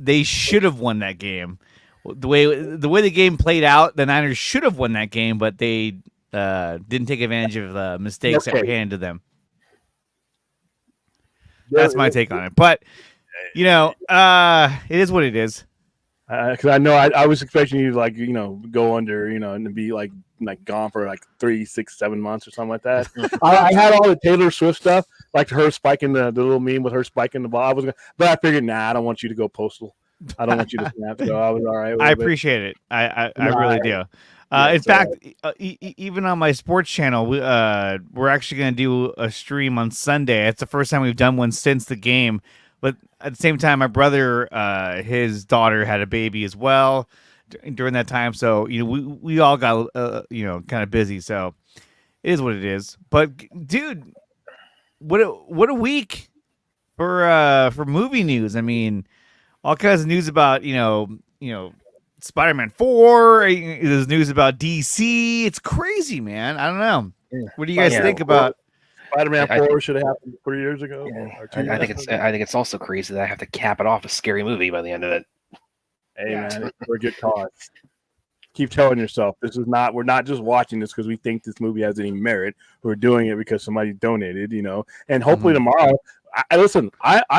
they should have won that game. The way the game played out, the Niners should have won that game, but they didn't take advantage of the mistakes that were handed to them. That's my take on it. But it is what it is. Because I know I was expecting you to go under and be like gone for like 3, 6, 7 months or something like that. I had all the Taylor Swift stuff, like her spiking the little meme with her spiking the ball. But I figured, I don't want you to go postal. I don't want you to snap. So I was all right. I appreciate it. I really do. In fact, even on my sports channel, we're actually going to do a stream on Sunday. It's the first time we've done one since the game. But at the same time, my brother, his daughter had a baby as well during that time. So, we all got, kind of busy. So it is what it is. But dude, what a week for movie news. I mean, all kinds of news about, Spider-Man 4. There's news about DC. It's crazy, man. I don't know. Yeah. What do you guys think about? Spider-Man 4 should have happened 3 years ago. I think it's also crazy that I have to cap it off a scary movie by the end of it. Hey man, it's for a good cause. Keep telling yourself we're not just watching this because we think this movie has any merit. We're doing it because somebody donated, and hopefully tomorrow. I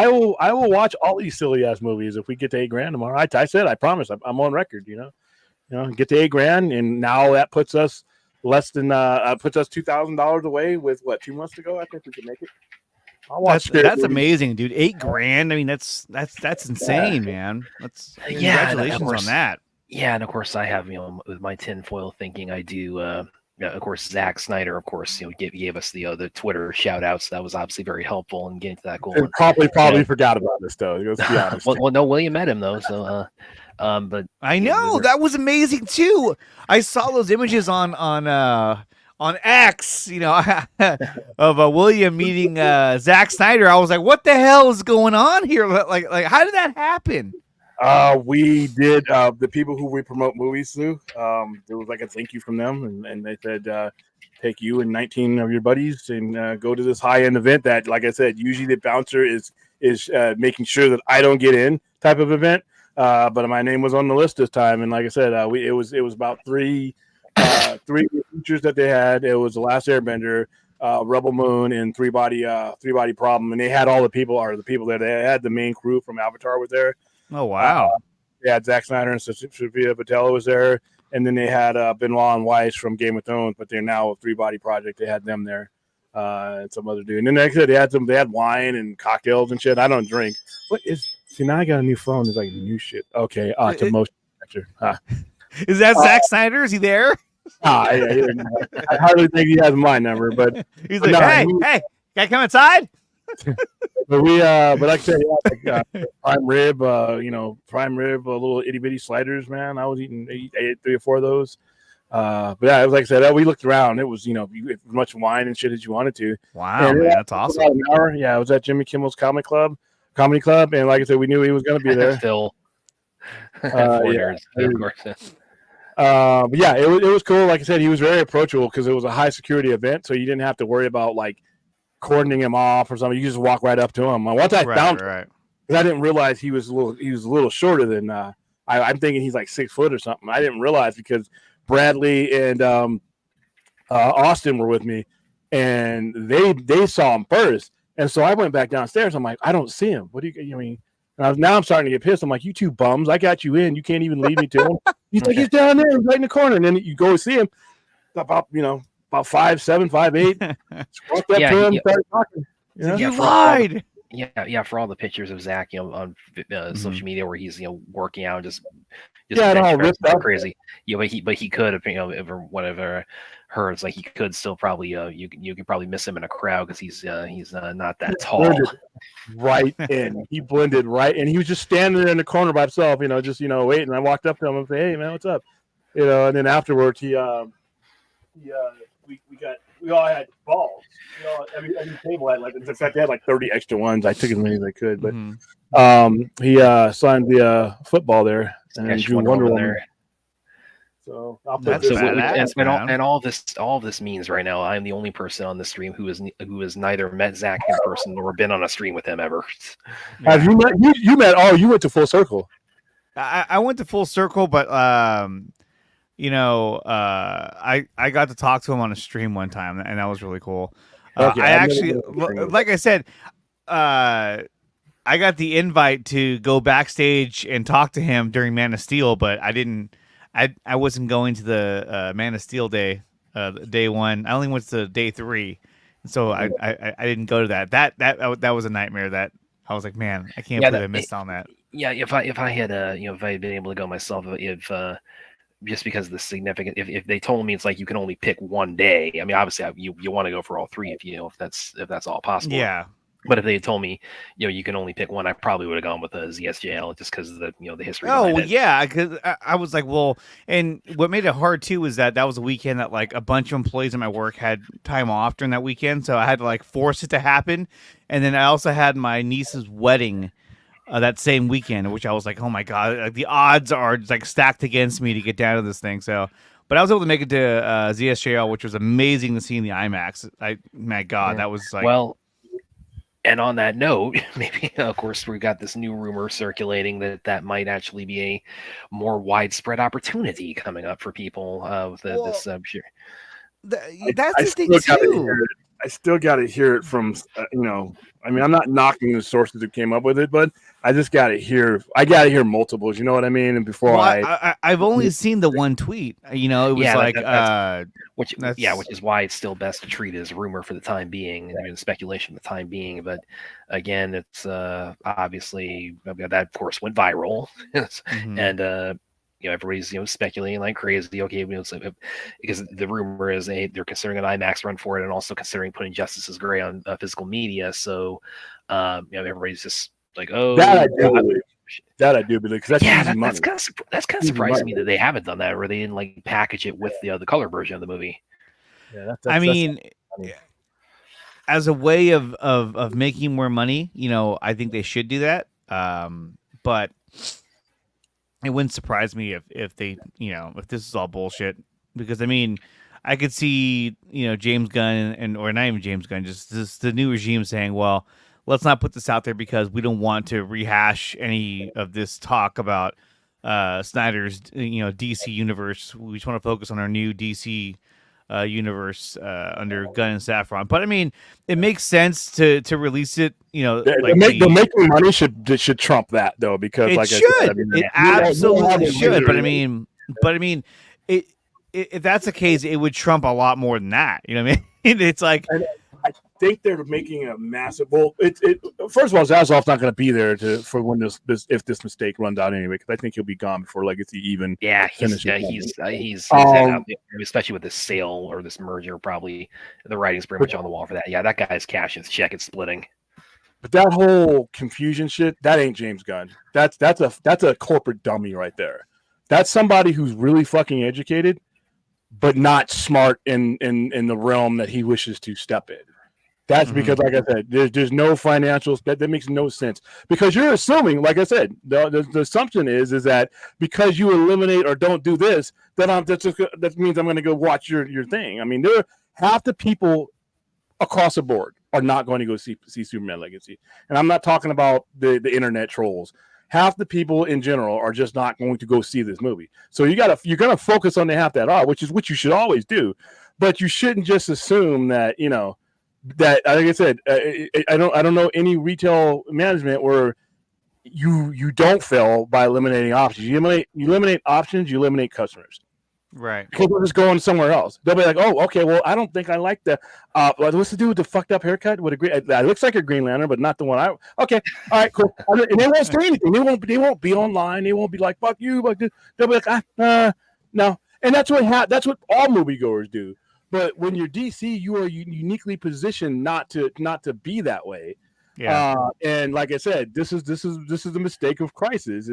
will watch all these silly ass movies if we get to $8,000 tomorrow. I said I promise. I'm on record. Get to $8,000, and now that puts us less than puts us $2,000 away with 2 months to go. I think we can make it. I'll watch. That's amazing, dude. $8,000. I mean, that's insane, man. Congratulations on that. Yeah, and of course I have with my tinfoil thinking, I do. Of course, Zack Snyder, of course, gave us the Twitter shout outs. That was obviously very helpful in getting to that goal. And probably forgot about this though. Let's be honest. well, no, William met him though, so. But I know that was amazing too. I saw those images on X, of William meeting Zack Snyder. I was like, what the hell is going on here? Like how did that happen? We did the people who we promote movies to. There was like a thank you from them, and they said take you and 19 of your buddies and go to this high end event that, like I said, usually the bouncer is making sure that I don't get in type of event. But my name was on the list this time, and like I said, it was about three features that they had. It was The Last Airbender, Rebel Moon, and Three Body Problem, and they had all the people there. They had the main crew from Avatar was there. Oh wow! They had Zack Snyder and Sophia Boutella was there, and then they had Benoit and Weiss from Game of Thrones, but they're now a Three Body Project. They had them there, and some other dude. And then like I said, they had wine and cocktails and shit. I don't drink. See, now I got a new phone. It's like new shit. Okay, it's a motion picture. Is that Zack Snyder? Is he there? I hardly think he has my number, but he's like, hey, can I come inside? But like I said, prime rib, little itty bitty sliders, man. I ate 3 or 4 of those. But yeah, it was like I said, we looked around. It was, as much wine and shit as you wanted to. Wow, man, that's awesome. About an hour. Yeah, I was at Jimmy Kimmel's Comedy Club, and like I said, we knew he was going to be there. Phil. Of course. But yeah, it was cool. Like I said, he was very approachable because it was a high security event, so you didn't have to worry about cordoning him off or something. You just walk right up to him. Once I found him, because I didn't realize he was a little shorter than I'm thinking he's like 6 foot or something. I didn't realize because Bradley and Austin were with me, and they saw him first, and so I went back downstairs. I'm like, I don't see him. What do you mean? Now I'm starting to get pissed. I'm like, you two bums! I got you in. You can't even lead me to him. He's like, he's down there, he's right in the corner. And then you go see him, about 5'7", 5'8". Walked up to him, started talking. You lied. For all the pictures of Zach, on social media where he's working out, just all ripped up, crazy. But he could have whatever hurts. Like he could still probably you could probably miss him in a crowd because he's not that tall. Right in, he blended right, and he was just standing there in the corner by himself, waiting. I walked up to him and said, "Hey man, what's up?" And then afterwards we all had balls. Every table had in fact they had 30 extra ones. I took as many as I could, but he signed the football there and drew Wonder Woman there. So I'll put That's this. badass, and all this means right now, I'm the only person on the stream who has neither met Zach in person nor been on a stream with him ever. Have you met? You met? Oh, you went to Full Circle. I went to Full Circle, but you know, I got to talk to him on a stream one time, and that was really cool. Okay, I actually, like I said, I got the invite to go backstage and talk to him during Man of Steel, but I didn't. I wasn't going to the Man of Steel day, day one. I only went to day 3, so I didn't go to that. That was a nightmare. That I was like, man, I can't believe I missed on that. Yeah, if I had if I had been able to go myself, if just because of the significant, if they told me it's like you can only pick one day, I mean, obviously you want to go for all 3 if that's all possible. Yeah. But if they had told me, you can only pick one, I probably would have gone with the ZSJL just because of the the history. Oh yeah, because I was like, well, and what made it hard too was that was a weekend that like a bunch of employees at my work had time off during that weekend, so I had to like force it to happen. And then I also had my niece's wedding that same weekend, which I was like, oh my god, like, the odds are like stacked against me to get down to this thing. So, but I was able to make it to ZSJL, which was amazing to see in the IMAX. My god, that was like well. And on that note, maybe, of course, we got this new rumor circulating that might actually be a more widespread opportunity coming up for people with this. Sure. That's the thing too. I still got to hear it from, I mean, I'm not knocking the sources who came up with it, but I just got to hear. I got to hear multiples. You know what I mean? And before I've only seen the one tweet. It was which is why it's still best to treat it as rumor for the time being, and even speculation for the time being. But again, it's obviously that of course went viral, and everybody's speculating like crazy. Okay, because the rumor is they're considering an IMAX run for it, and also considering putting Justice is Gray on physical media. So everybody's just like, oh, that I do believe because that's that's kind of surprising me that they haven't done that, or they didn't like package it with the color version of the movie. Yeah, as a way of making more money, I think they should do that. But it wouldn't surprise me if they, if this is all bullshit, because I mean, I could see, James Gunn or not even James Gunn, just the new regime saying, well, let's not put this out there because we don't want to rehash any of this talk about Snyder's, DC universe. We just want to focus on our new DC universe under Gunn and Safran. But I mean, it makes sense to release it. The making money should trump that though, because it like should. I said, it absolutely should. But I mean, if that's the case, it would trump a lot more than that. You know what I mean? It's like. I think they're making a massive. Well, first of all, Zasov's not going to be there for when if this mistake runs out anyway, because I think he'll be gone before Legacy even. Yeah, he's out there, especially with this sale or this merger. Probably the writing's pretty much on the wall for that. Yeah, that guy's cash is check. It's splitting. But that whole confusion shit, that ain't James Gunn. That's a corporate dummy right there. That's somebody who's really fucking educated, but not smart in the realm that he wishes to step in. That's because, like I said, there's no financials. That makes no sense. Because you're assuming, like I said, the assumption is that because you eliminate or don't do this, that means I'm going to go watch your thing. I mean, half the people across the board are not going to go see Superman Legacy. And I'm not talking about the internet trolls. Half the people in general are just not going to go see this movie. So you're going to focus on the half that are, which is what you should always do. But you shouldn't just assume that, that, like I said, I don't know any retail management where you don't fail by eliminating options. You eliminate options, you eliminate customers. Right. People just going somewhere else. They'll be like, oh, okay, well, I don't think I like the what's to do with the fucked up haircut? With it looks like a Green Lantern, but not the one okay, all right, cool. And they won't say anything. They won't be online. They won't be like, fuck you, like this. They'll be like, no. And that's what all moviegoers do. But when you're DC, you are uniquely positioned not to be that way. Yeah. And like I said, this is the mistake of Crisis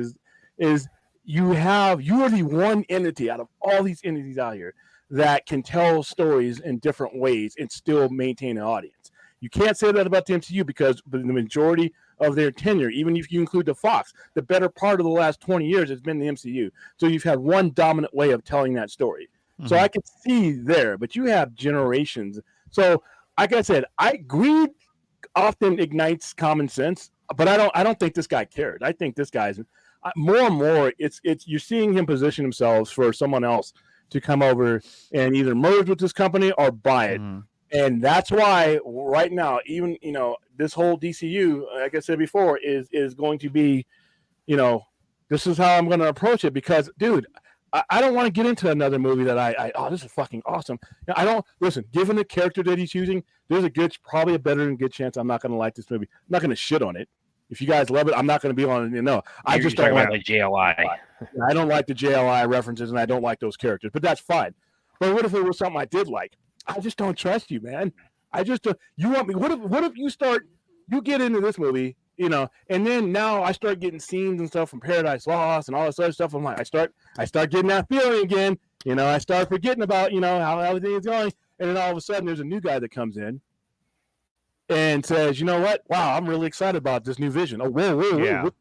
is you are the one entity out of all these entities out here that can tell stories in different ways and still maintain an audience. You can't say that about the MCU because the majority of their tenure, even if you include the Fox, the better part of the last 20 years has been the MCU. So you've had one dominant way of telling that story. So I can see there, but you have generations. So like I said, greed often ignites common sense, but I don't think this guy cared. I think this guy's more and more. It's you're seeing him position himself for someone else to come over and either merge with this company or buy it. And that's why right now, even, this whole DCU, like I said before, is going to be, this is how I'm going to approach it, because, dude, I don't want to get into another movie that this is fucking awesome. I don't, listen, given the character that he's using, there's probably a better than good chance I'm not going to like this movie. I'm not going to shit on it. If you guys love it, I'm not going to be on it. No, I just don't like JLI. I don't like the JLI references, and I don't like those characters, but that's fine. But what if it was something I did like? I just don't trust you, man. I just you want me. What if you get into this movie, and then now I start getting scenes and stuff from Paradise Lost and all this other stuff. I'm like, I start getting that feeling again. I start forgetting about how everything is going, and then all of a sudden there's a new guy that comes in and says, you know what? Wow, I'm really excited about this new vision. Oh, whoa.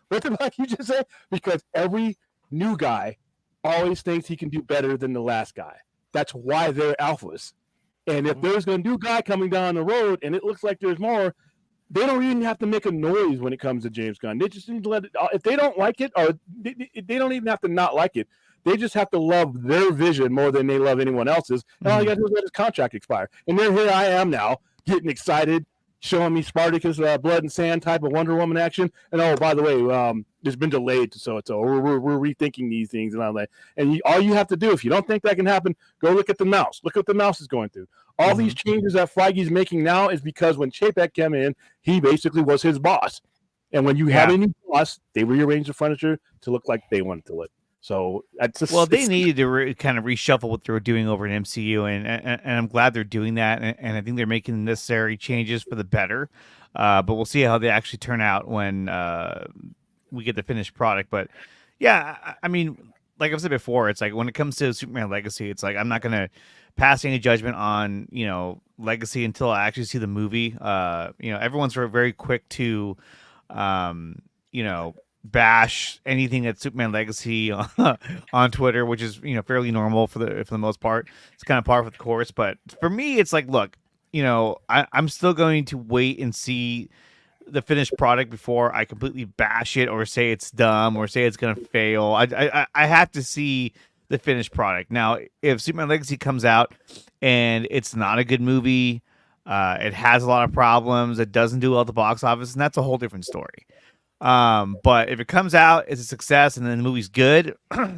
What the fuck you just said? Because every new guy always thinks he can do better than the last guy. That's why they're alphas. And if there's a new guy coming down the road and it looks like there's more, they don't even have to make a noise when it comes to James Gunn. They just need to let it. If they don't like it, or they don't even have to not like it. They just have to love their vision more than they love anyone else's. And all you got to do is let his contract expire. And then here I am now, getting excited, showing me Spartacus blood and sand type of Wonder Woman action. And oh, by the way, it's been delayed, so we're rethinking these things and all that. And all you have to do, if you don't think that can happen, go look at the mouse. Look what the mouse is going through. All these changes that Feige's making now is because when Chapek came in, he basically was his boss. And when you have a new boss, they rearrange the furniture to look like they wanted to look. So that's just, they needed to kind of reshuffle what they were doing over in MCU, and I'm glad they're doing that, and I think they're making the necessary changes for the better. But we'll see how they actually turn out when we get the finished product. But yeah, I mean, like I've said before, it's like when it comes to Superman Legacy, it's like I'm not gonna pass any judgment on Legacy until I actually see the movie. Everyone's very quick to bash anything that's Superman Legacy on Twitter, which is fairly normal for the most part. It's kind of par for the course. But for me, it's like, look, I'm still going to wait and see the finished product before I completely bash it or say it's dumb or say it's gonna fail. I have to see the finished product. Now, if Superman Legacy comes out and it's not a good movie, it has a lot of problems, it doesn't do well at the box office, and that's a whole different story. But if it comes out, it's a success, and then the movie's good,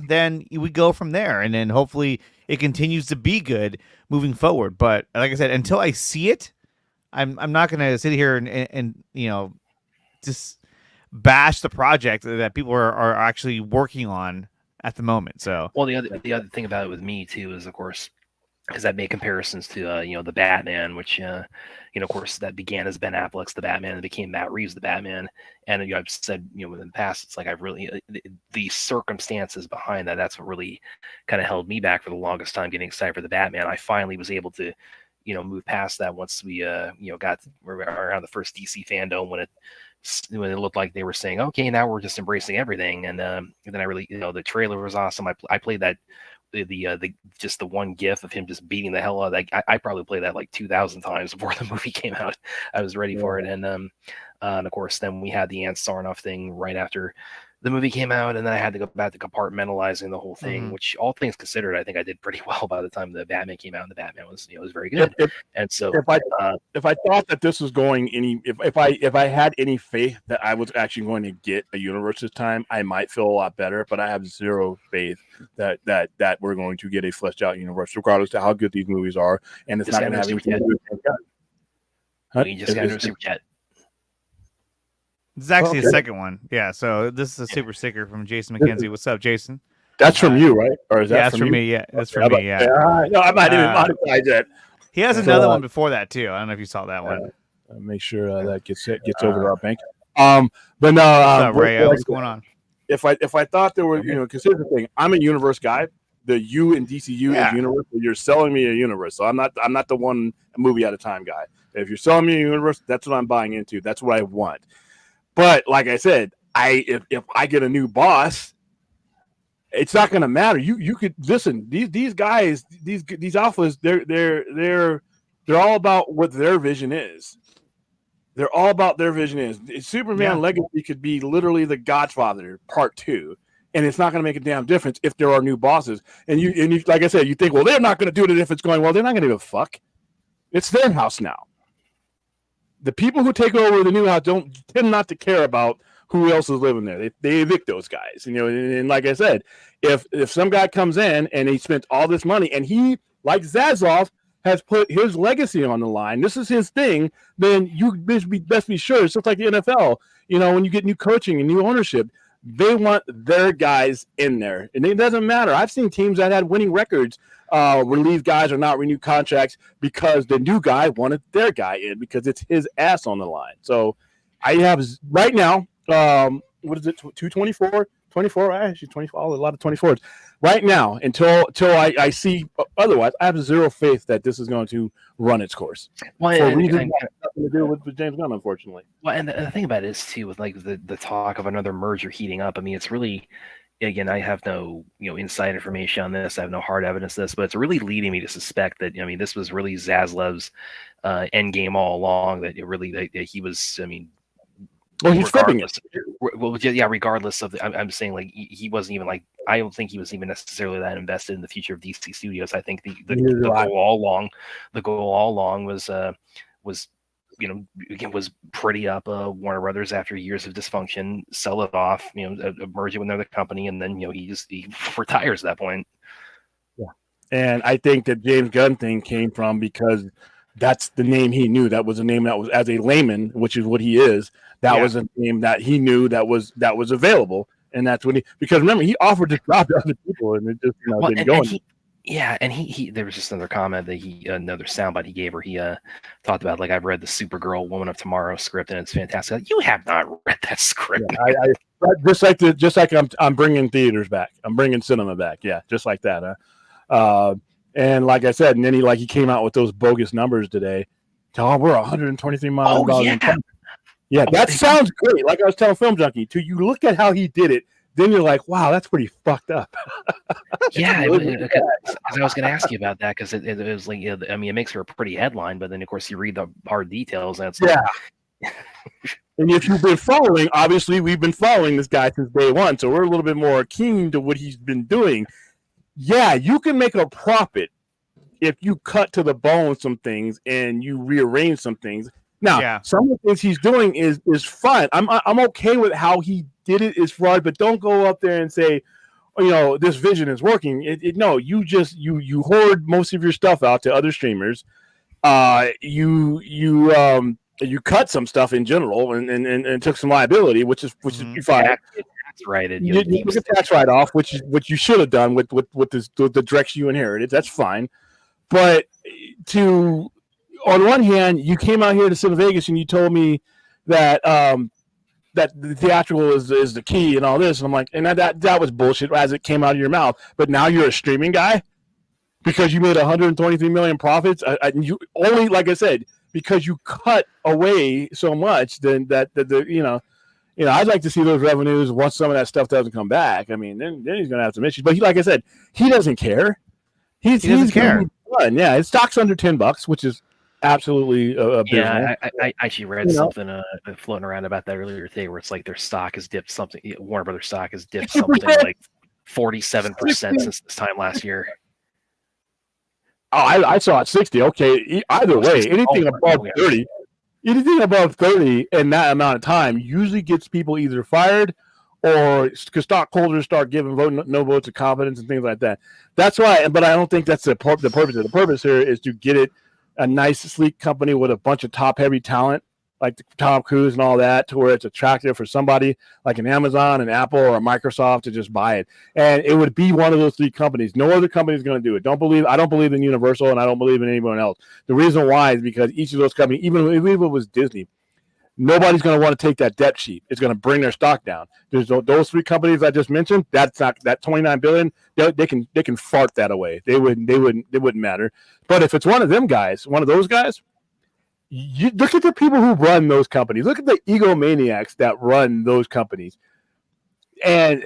then we go from there, and then hopefully it continues to be good moving forward. But like I said, until I see it, I'm not going to sit here and just bash the project that people are actually working on at the moment. So, well, the other thing about it with me too is, of course, because I've made comparisons to the Batman, which of course that began as Ben Affleck's the Batman and became Matt Reeves the Batman. And I've said in the past, it's like I've really the circumstances behind that's what really kind of held me back for the longest time getting excited for the Batman. I finally was able to move past that once we got around the first DC fandom when it looked like they were saying, okay, now we're just embracing everything. And then I really the trailer was awesome. I played that. The just the one gif of him just beating the hell out of that. I probably played that like 2,000 times before the movie came out. I was ready for it. And of course, then we had the Ant Sarnoff thing right after the movie came out, and then I had to go back to compartmentalizing the whole thing, which all things considered, I think I did pretty well by the time the Batman came out, and the Batman was was very good. And so if I thought that this was going if I had any faith that I was actually going to get a universe this time, I might feel a lot better. But I have zero faith that we're going to get a fleshed out universe, regardless of how good these movies are, and it's not going to have anything to do with it. You just got a super chat. This is actually a second one. Yeah, so this is a super sticker from Jason McKenzie. What's up, Jason? That's from you, right? Or is that that's from me? Yeah, that's from me. Yeah. No, I'm not even modified yet. He has another one before that too. I don't know if you saw that one. Make sure that gets over to our bank. But no, what's up, Ray? What's going on? If I thought there were, because here's the thing, I'm a universe guy. The U in DCU is universe. You're selling me a universe, so I'm not the one movie at a time guy. If you're selling me a universe, that's what I'm buying into. That's what I want. But like I said, if I get a new boss, it's not going to matter. You could listen. These guys, these alphas, they're all about what their vision is. They're all about their vision is. Superman Legacy could be literally the Godfather Part 2, and it's not going to make a damn difference if there are new bosses. And you like I said, you think, well, they're not going to do it if it's going well. They're not going to give a fuck. It's their house now. The people who take over the new house tend not to care about who else is living there. They evict those guys, and like I said, if some guy comes in and he spent all this money and he, like Zaslav, has put his legacy on the line, this is his thing, then you best be sure. It's just like the NFL, when you get new coaching and new ownership, they want their guys in there, and it doesn't matter. I've seen teams that had winning records relieve guys or not renew contracts because the new guy wanted their guy in because it's his ass on the line. So I have right now, what is it, 224? 24, actually 24, a lot of 24s. Right now, until I see otherwise, I have zero faith that this is going to run its course. Well, for reasons nothing to do with James Gunn, unfortunately. Well, and the thing about it is too, with like the talk of another merger heating up. I mean, it's really, again, I have no inside information on this. I have no hard evidence of this, but it's really leading me to suspect that this was really Zaslav's end game all along. That it really that he was. Well, he's flipping it. Well, yeah. Regardless of, I'm saying like he wasn't even like, I don't think he was even necessarily that invested in the future of DC Studios. I think the goal all along was was pretty up Warner Brothers after years of dysfunction, sell it off, merge it with another company, and then he retires at that point. Yeah, and I think that James Gunn thing came from because that's the name he knew. That was a name that was, as a layman, which is what he is. That was a name that he knew that was available, and that's when because remember he offered this job to other people, and it just didn't go. And he there was just another comment that another soundbite he gave where he talked about, like, I've read the Supergirl Woman of Tomorrow script and it's fantastic. Like, you have not read that script. Yeah, just like I'm bringing theaters back. I'm bringing cinema back. Yeah, just like that. And like I said, and then he came out with those bogus numbers today. We're 123 miles. Oh, yeah. Yeah, that sounds great. Like I was telling Film Junkie, till you look at how he did it, then you're like, wow, that's pretty fucked up. Yeah, because I was going to ask you about that because it was like, it makes for a pretty headline, but then of course you read the hard details and it's like, And if you've been following, obviously we've been following this guy since day one, so we're a little bit more keen to what he's been doing. Yeah, you can make a profit if you cut to the bone some things and you rearrange some things. Now, some of the things he's doing is fine. I'm okay with how he did it is fraud, but don't go up there and say, this vision is working. No, you hoard most of your stuff out to other streamers. You cut some stuff in general and took some liability, which is fine. That's right. You took a tax write off, which is what you should have done with the directs you inherited. That's fine, but on one hand, you came out here to Cinemas Vegas and you told me that that the theatrical is the key and all this, and I'm like, and that was bullshit as it came out of your mouth. But now you're a streaming guy because you made 123 million profits. You only, like I said, because you cut away so much. Then I'd like to see those revenues once some of that stuff doesn't come back. I mean, then he's gonna have some issues. But like I said, he doesn't care. He doesn't care. Yeah, his stock's under $10, which is absolutely yeah. I actually read something floating around about that earlier today, where it's like their stock has dipped something. Warner Brothers stock has dipped 60%. Something like 47% since this time last year. Oh, I saw it 60. Okay, either way, anything above 30, in that amount of time usually gets people either fired or because stockholders start giving no votes of confidence and things like that. That's why, but I don't think that's the purpose. The purpose here is to get it a nice, sleek company with a bunch of top-heavy talent, like Tom Cruise and all that, to where it's attractive for somebody like an Amazon, an Apple, or a Microsoft to just buy it. And it would be one of those three companies. No other company is going to do it. I don't believe in Universal, and I don't believe in anyone else. The reason why is because each of those companies, even if it was Disney, nobody's going to want to take that debt sheet. It's going to bring their stock down. There's those three companies I just mentioned. That's not that $29 billion. They can fart that away. They wouldn't matter. But if it's one of those guys, You look at the people who run those companies. Look at the egomaniacs that run those companies. And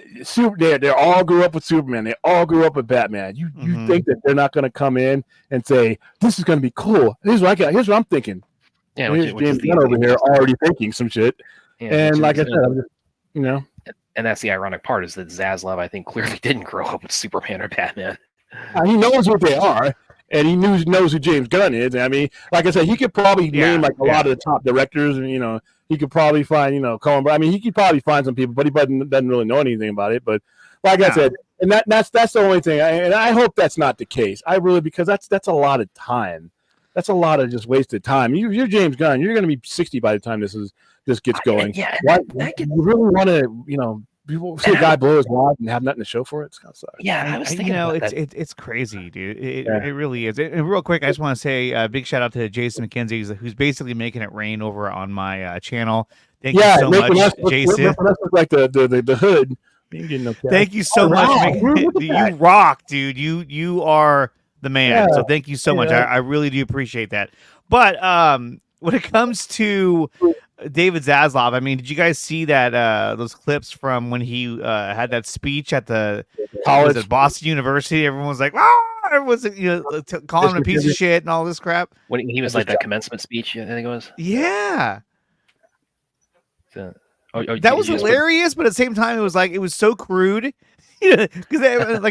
they all grew up with Superman. They all grew up with Batman. You think that they're not going to come in and say, this is going to be cool. Here's what I'm thinking. Yeah, here's James Gunn over here already thinking some shit. Yeah, and like I said, I'm just, you know. And that's the ironic part is that Zaslav, I think, clearly didn't grow up with Superman or Batman. He knows what they are. And he knows who James Gunn is. I mean, like I said, he could probably name like a lot of the top directors, and he could probably find Coen. I mean, he could probably find some people, but he doesn't really know anything about it. But like I said, and that's the only thing. And I hope that's not the case. I really, because that's a lot of time. That's a lot of just wasted time. You're James Gunn. You're going to be 60 by the time this gets going. Yeah, you really want to people see a guy blow his wad and have nothing to show for it. It's kind of sucks. Yeah, I was thinking it's crazy, dude. It really is. And real quick, I just want to say a big shout out to Jason McKenzie, who's basically making it rain over on my channel. Thank you so much, Jason. Look like the hood. Thank you so much. You rock, dude. You are the man. Yeah. So thank you so much. I really do appreciate that. But when it comes to David Zaslav, I mean, did you guys see that those clips from when he had that speech at the college at Boston University? Everyone was like, everyone's calling him a piece of shit and all this crap. When he was like that commencement speech, I think it was. Yeah. That was hilarious, but at the same time, it was so crude. Because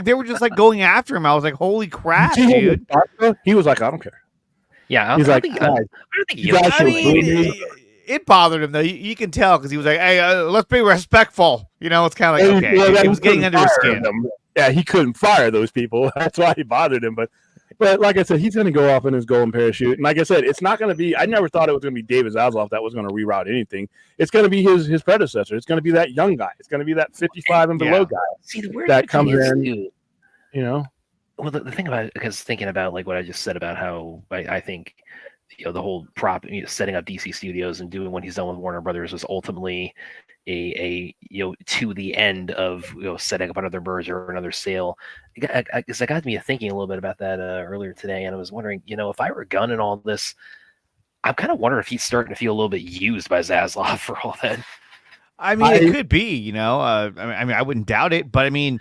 they were just like going after him. I was like, holy crap, dude. He was like, I don't care. Yeah, he's like, it bothered him though. You can tell because he was like, "Hey, let's be respectful." It's kind of like, okay, it was getting under his skin. Yeah, he couldn't fire those people. That's why he bothered him. But like I said, he's going to go off in his golden parachute. And like I said, it's not going to be. I never thought it was going to be David Zaslav that was going to reroute anything. It's going to be his predecessor. It's going to be that young guy. It's going to be that 55 and below guy. See, that comes in. Well, the thing about it, because thinking about like what I just said about how I think the whole setting up DC Studios and doing what he's done with Warner Brothers was ultimately a to the end of setting up another merger or another sale. It got me thinking a little bit about that earlier today, and I was wondering, if I were Gunn and all this, I'm kind of wondering if he's starting to feel a little bit used by Zaslav for all that. I mean, it could be, I mean, I wouldn't doubt it, but I mean.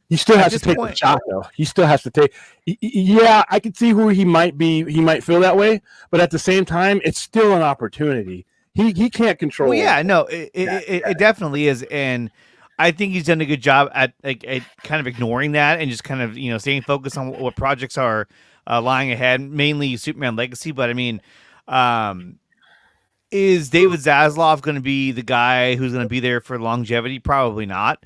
He still has to take the shot, though. He still has to take. Yeah, I could see who he might be. He might feel that way, but at the same time, it's still an opportunity. He can't control. Well, yeah, no, it definitely is, and I think he's done a good job at kind of ignoring that and just kind of staying focused on what projects are lying ahead, mainly Superman Legacy. But I mean, is David Zaslav going to be the guy who's going to be there for longevity? Probably not.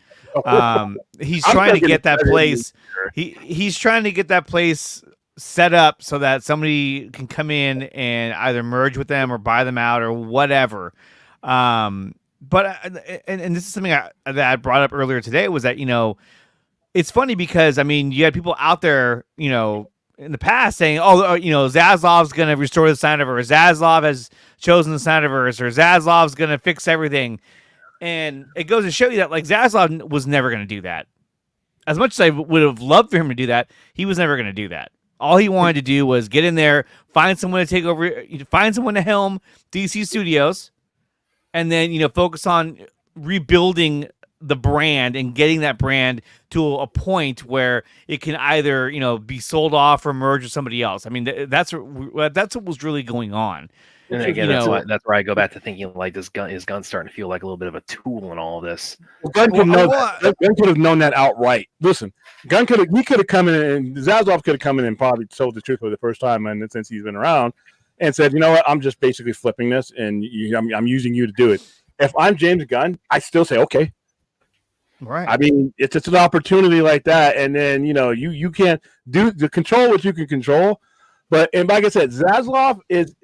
He's trying to get that place. He's trying to get that place set up so that somebody can come in and either merge with them or buy them out or whatever. But and this is something that I brought up earlier today was that it's funny because I mean you had people out there in the past saying Zaslav's going to restore the Snyderverse, Zaslav has chosen the Snyderverse, or Zaslav's going to fix everything. And it goes to show you that like Zaslav was never going to do that. As much as I would have loved for him to do that, he was never going to do that. All he wanted to do was get in there, find someone to take over, find someone to helm DC Studios, and then focus on rebuilding the brand and getting that brand to a point where it can either be sold off or merge with somebody else. I mean that's what was really going on. And again, that's where I go back to thinking like is Gunn starting to feel like a little bit of a tool in all of this. Well, Gunn could have known that outright. Listen, Gunn could have come in and Zaslav could have come in and probably told the truth for the first time, and since he's been around, and said, you know what, I'm just basically flipping this, and I'm using you to do it. If I'm James Gunn, I still say okay. Right. I mean, it's just an opportunity like that, and then you can't control what you can control, and like I said, Zaslav is.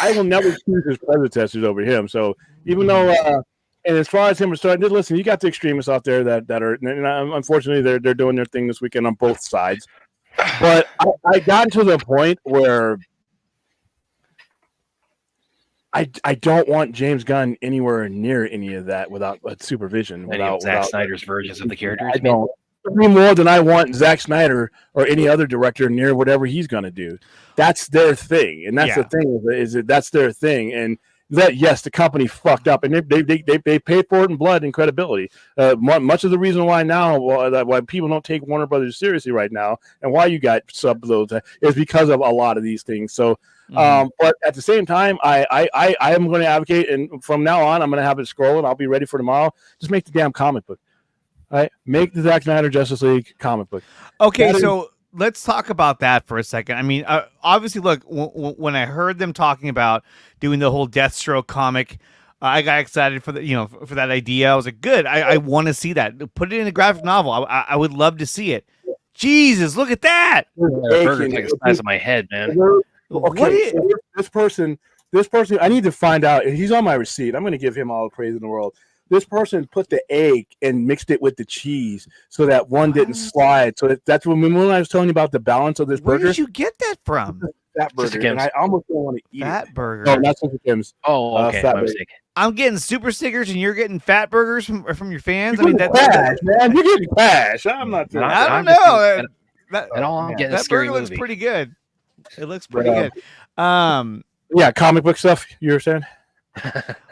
I will never choose his predecessors over him. So even though, and as far as him starting, listen, you got the extremists out there that are, and unfortunately, they're doing their thing this weekend on both sides. But I got to the point where I don't want James Gunn anywhere near any of that without supervision. Without Zack Snyder's versions of the characters. any more than I want Zack Snyder or any other director near whatever he's going to do. That's their thing, and that's the thing is that that's their thing. And that yes, the company fucked up, and they paid for it in blood and credibility. Much of the reason why now why people don't take Warner Brothers seriously right now, and why you got subloads is because of a lot of these things. So. But at the same time, I am going to advocate, and from now on, I'm going to have it scrolling. I'll be ready for tomorrow. Just make the damn comic book. All right, make the Zack Snyder Justice League comic book. Okay, so let's talk about that for a second. I mean, obviously, look, when I heard them talking about doing the whole Deathstroke comic, I got excited for for that idea. I was like, good. I want to see that. Put it in a graphic novel. I would love to see it. Jesus, look at that. Burger's like the size of my head, man. Okay, so this person, I need to find out. He's on my receipt. I'm going to give him all the praise in the world. This person put the egg and mixed it with the cheese so that one didn't slide. So that's when I was telling you about the balance of this burger. Where did you get that from? Fat burger. And I almost don't want to eat Fat burger. No, not Super Kim's. Oh, okay. My mistake. I'm getting super stickers and you're getting fat burgers from your fans. I mean, that's cash, man. You're getting cash. I'm not. I don't know. That burger looks pretty good. It looks pretty good. Yeah, comic book stuff. You were saying?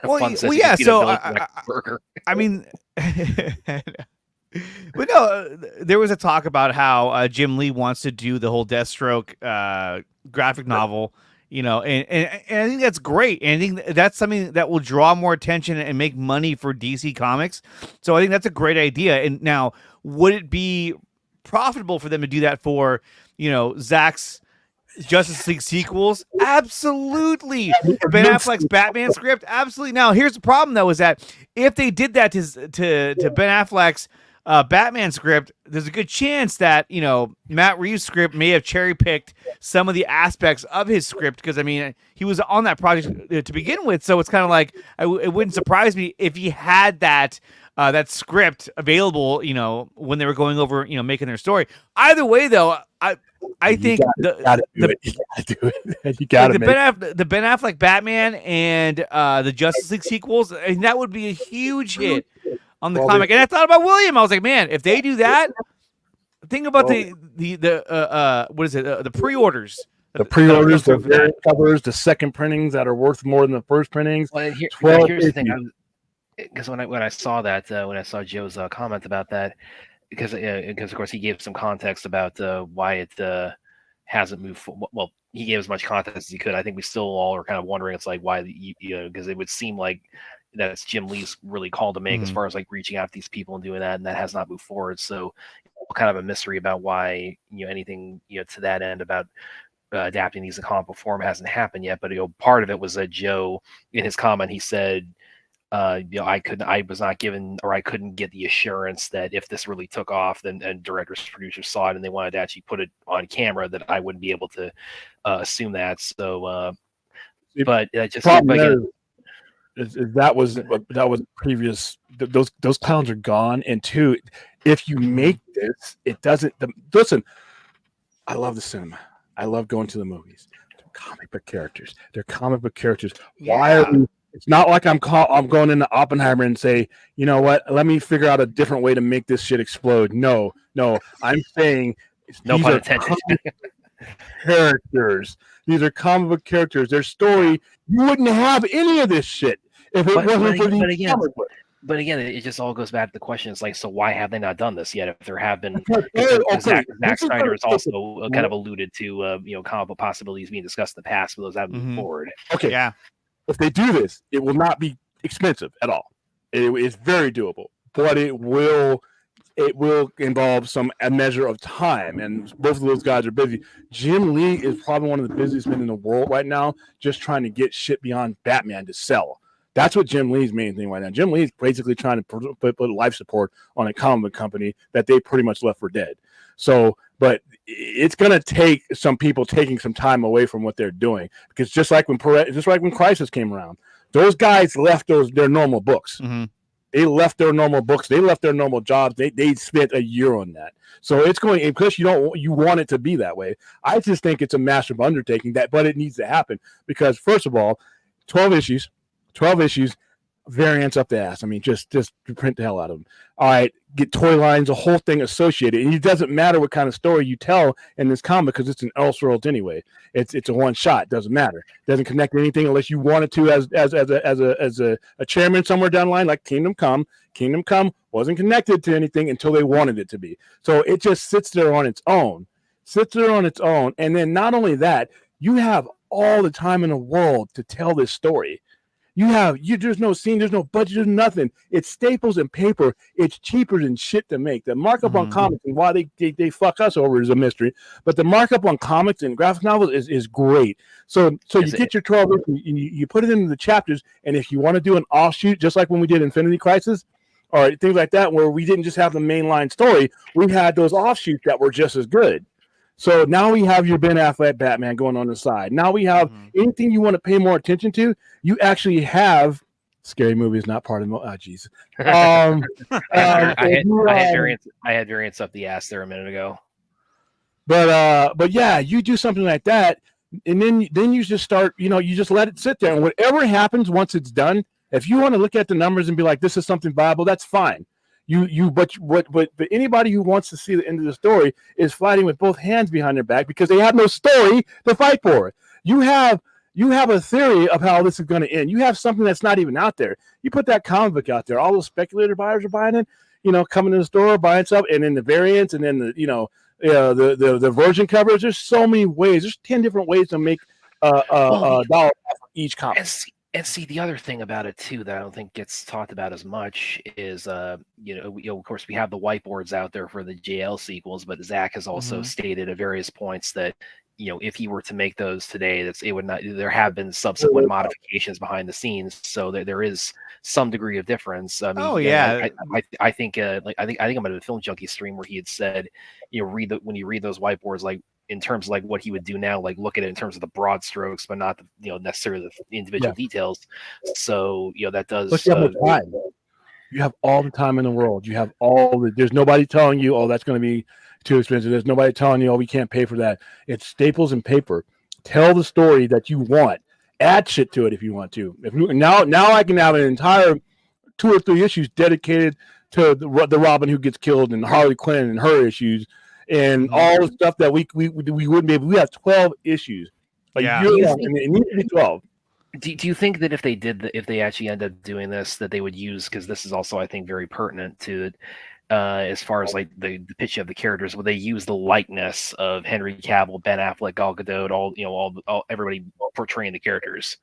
well, yeah. So I mean, but no, there was a talk about how Jim Lee wants to do the whole Deathstroke graphic novel. And I think that's great. And I think that's something that will draw more attention and make money for DC Comics. So I think that's a great idea. And now, would it be profitable for them to do that for Zack's Justice League sequels? Absolutely. Ben Affleck's Batman script? Absolutely. Now, here's the problem, though, is that if they did that to Ben Affleck's Batman script, there's a good chance that, Matt Reeves' script may have cherry-picked some of the aspects of his script, because, I mean, he was on that project to begin with, so it's kind of like, it wouldn't surprise me if he had that script available, when they were going over, making their story. Either way, though, I think the Ben Affleck Batman and the Justice League sequels, and that would be a huge hit on the comic. And I thought about William. I was like, man, if they do that, think about the what is it? The pre-orders. The pre-orders, the variant covers, the second printings that are worth more than the first printings. Well, here's the thing. Because when I saw that, when I saw Joe's comment about that, because of course he gave some context about why it hasn't moved forward. Well, he gave as much context as he could. I think we still all are kind of wondering. It's like why because it would seem like that's Jim Lee's really call to make as far as like reaching out to these people and doing that, and that has not moved forward. So kind of a mystery about why anything to that end about adapting these in comic book form hasn't happened yet. But part of it was that Joe, in his comment, he said, I was not given, or I couldn't get the assurance that if this really took off, then and directors, producers saw it and they wanted to actually put it on camera, that I wouldn't be able to assume that. So, but just that was previous. Those clowns are gone. And two, if you make this, it doesn't. Listen, I love the cinema. I love going to the movies. They're comic book characters. Yeah. Why are we? It's not like I'm going into Oppenheimer and say, you know what? Let me figure out a different way to make this shit explode. No. I'm saying no pun intended. Characters. These are comic book characters. Their story. You wouldn't have any of this shit if it wasn't for these comic books. But again, it just all goes back to the question. It's like, so why have they not done this yet? If there have been, Zack Snyder has also kind of alluded to, comic book possibilities being discussed in the past, but those haven't moved forward. Okay, yeah. If they do this, it will not be expensive at all. It's very doable, but it will involve a measure of time, and both of those guys are busy. Jim Lee is probably one of the busiest men in the world right now, just trying to get shit beyond Batman to sell. That's what Jim Lee's main thing right now. Jim Lee is basically trying to put life support on a comic book company that they pretty much left for dead. So, but it's going to take some people taking some time away from what they're doing, because just like when Crisis came around, those guys left their normal books. Mm-hmm. They left their normal books. They left their normal jobs. They spent a year on that. So it's going, because you want it to be that way. I just think it's a massive undertaking, but it needs to happen, because first of all, 12 issues, variants up the ass. I mean, just print the hell out of them. All right, get toy lines, the whole thing associated, and it doesn't matter what kind of story you tell in this comic because it's an Elseworlds anyway. It's a one shot. Doesn't matter. Doesn't connect to anything unless you wanted to as a chairman somewhere down the line, like Kingdom Come. Kingdom Come wasn't connected to anything until they wanted it to be. So it just sits there on its own. And then not only that, you have all the time in the world to tell this story. There's no scene, there's no budget, there's nothing. It's staples and paper. It's cheaper than shit to make. The markup on comics and why they fuck us over is a mystery. But the markup on comics and graphic novels is great. So you get your 12 and you put it into the chapters, and if you want to do an offshoot, just like when we did Infinity Crisis or things like that, where we didn't just have the mainline story, we had those offshoots that were just as good. So now we have your Ben Affleck Batman going on the side. Now we have anything you want to pay more attention to. You actually have Scary Movie is not part of. Oh, jeez. I had variants up the ass there a minute ago. But yeah, you do something like that, and then you just start. You just let it sit there, and whatever happens once it's done. If you want to look at the numbers and be like, this is something viable, that's fine. But anybody who wants to see the end of the story is fighting with both hands behind their back because they have no story to fight for. You have a theory of how this is going to end. You have something that's not even out there. You put that comic book out there, all those speculator buyers are buying it. Coming to the store buying stuff, and then the variants, and then the version covers. There's so many ways. There's 10 different ways to make $1 for each comic. And see, the other thing about it too that I don't think gets talked about as much is, of course, we have the whiteboards out there for the JL sequels, but Zach has also stated at various points that if he were to make those today, it would not. There have been subsequent modifications behind the scenes, so there is some degree of difference. I mean, I think I'm at a Film Junkie stream where he had said, when you read those whiteboards, like, in terms of like what he would do now, like look at it in terms of the broad strokes, but not the necessarily the individual details. So that does. But you have time. You have all the time in the world. You have there's nobody telling you, oh, that's going to be too expensive. There's nobody telling you, oh, we can't pay for that. It's staples and paper. Tell the story that you want. Add shit to it if you want to. Now I can have an entire 2 or 3 issues dedicated to the Robin who gets killed and Harley Quinn and her issues. And all the stuff that we wouldn't be able. We have 12 issues. Like, it needs to be 12. Do you think that if they actually end up doing this, that they would use, because this is also, I think, very pertinent to it, as far as like the pitch of the characters, would they use the likeness of Henry Cavill, Ben Affleck, Gal Gadot, all everybody portraying the characters?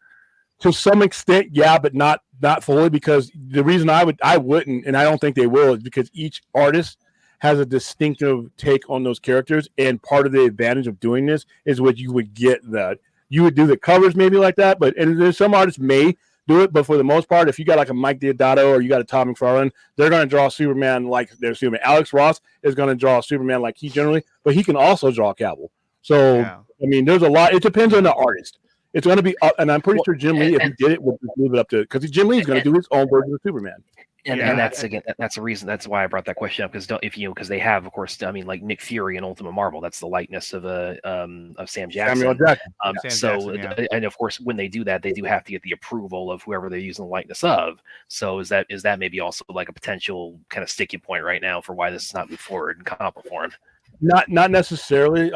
To some extent, yeah, but not fully, because the reason I wouldn't, and I don't think they will, is because each artist has a distinctive take on those characters, and part of the advantage of doing this is what you would get that you would do the covers maybe like that, but there's some artists may do it, but for the most part, if you got like a Mike Diodato or you got a Todd McFarlane, they're going to draw Superman like their Superman. Alex Ross is going to draw Superman like he generally, but he can also draw Cavill. So I mean, there's a lot. It depends on the artist. It's going to be, and I'm pretty sure Jim Lee, if he did it, would leave it up to, because Jim Lee is going to do his own version of Superman. And that's the reason. That's why I brought that question up, because they have, of course, I mean, like Nick Fury in Ultimate Marvel, that's the likeness of Sam Jackson. And of course, when they do that, they do have to get the approval of whoever they're using the likeness of. So is that maybe also like a potential kind of sticky point right now for why this is not moved forward in comic form? Not necessarily.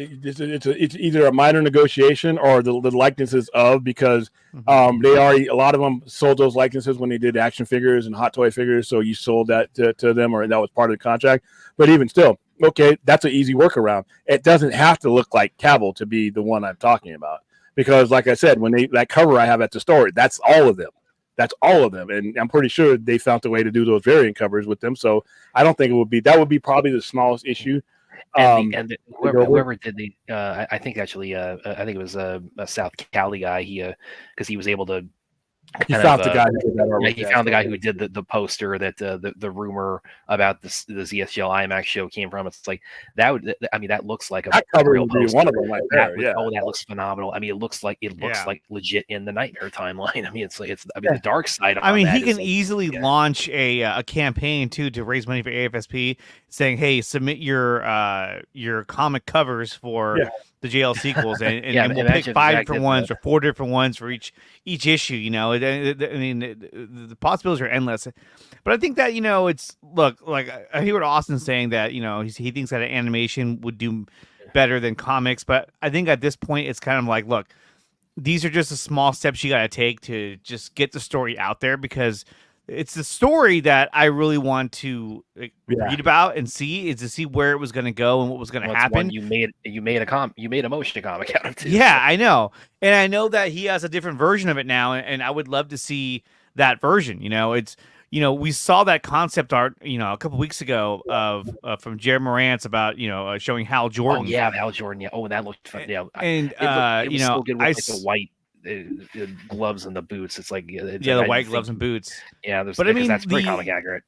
It's either a minor negotiation or the likenesses of, because they already, a lot of them sold those likenesses when they did action figures and hot toy figures. So you sold that to them, or that was part of the contract. But even still, okay, that's an easy workaround. It doesn't have to look like Cavill to be the one I'm talking about, because like I said, when that cover I have at the store, that's all of them. That's all of them, and I'm pretty sure they found a way to do those variant covers with them. So I don't think that would be probably the smallest issue. Whoever did I think actually, I think it was a South Cali guy. Because he was able to. He found the guy who did the poster that the rumor about the ZSGL IMAX show came from. It's like that looks like that cover real poster. One of them right there. That looks phenomenal. I mean, it looks like legit in the Nightmare timeline. I mean, the dark side. I mean, he can easily launch a campaign too to raise money for AFSP, saying, "Hey, submit your comic covers for the JL sequels, and we'll pick imagine 5 Zach different did ones that. or 4 different ones for each issue. You know, I mean, the possibilities are endless. But I think that, you know, it's like I hear what Austin's saying, that, you know, he thinks that animation would do better than comics. But I think at this point, it's kind of like, look, these are just the small steps you got to take to just get the story out there, because it's the story that I really want to read about and see, is to see where it was going to go and what was going to happen. You made a motion comic out of it. Yeah, I know. And I know that he has a different version of it now, and I would love to see that version. You know, it's, you know, we saw that concept art, you know, a couple weeks ago of from Jared Morantz about, you know, showing Hal Jordan. Oh yeah, Hal Jordan. Yeah. Oh, that looked fun. Yeah. And it was you know, so good with the white gloves and the boots. It's like the white gloves and boots. Yeah, but I mean, that's pretty comic accurate.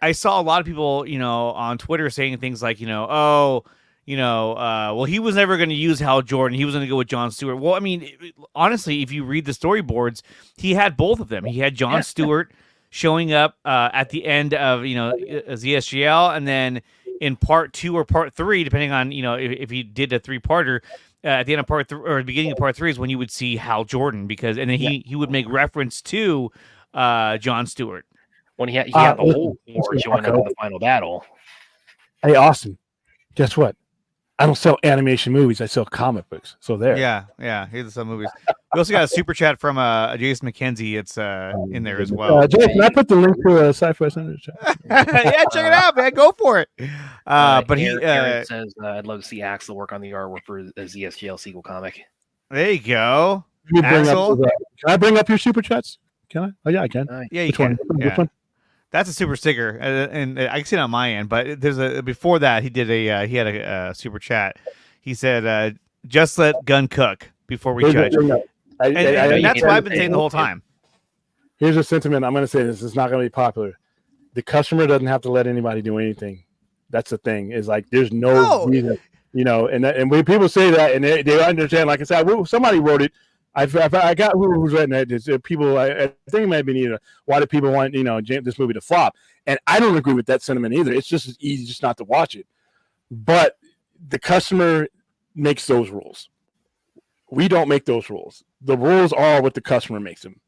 I saw a lot of people, you know, on Twitter saying things like, you know, oh, you know, well, he was never going to use Hal Jordan. He was going to go with Jon Stewart. Well, I mean, honestly, if you read the storyboards, he had both of them. He had Jon Stewart showing up at the end of, you know, ZSGL, and then in part 2 or part 3, depending on, you know, if he did a 3-parter, at the end of part 3 or the beginning of part 3 is when you would see Hal Jordan, because, and then he would make reference to Jon Stewart. When he had the whole war join up in the final battle. Hey, Austin, guess what? I don't sell animation movies. I sell comic books. So there. Yeah. Here's some movies. We also got a super chat from Jason McKenzie. It's in there as well. Jason, I put the link to Sci-Fi Center chat. Yeah, check it out, man. Go for it. But Aaron says, "I'd love to see Axel work on the artwork for a ZSGL sequel comic." There you go. Axel, can I bring up your super chats? Can I? Oh yeah, I can. Yeah, you Which can. One? Which one? That's a super sticker, and I can see it on my end. But there's before that he did he had a super chat. He said, "Just let gun cook before we judge." And that's what I've been saying the whole time. Here's a sentiment. I'm going to say this. It's not going to be popular. The customer doesn't have to let anybody do anything. That's the thing. Is like there's no reason, you know. And when people say that, and they understand, like I said, somebody wrote it. I got who was writing that. It's, people, I think it might have been either why do people want, you know, this movie to flop? And I don't agree with that sentiment either. It's just as easy just not to watch it. But the customer makes those rules. We don't make those rules. The rules are what the customer makes them.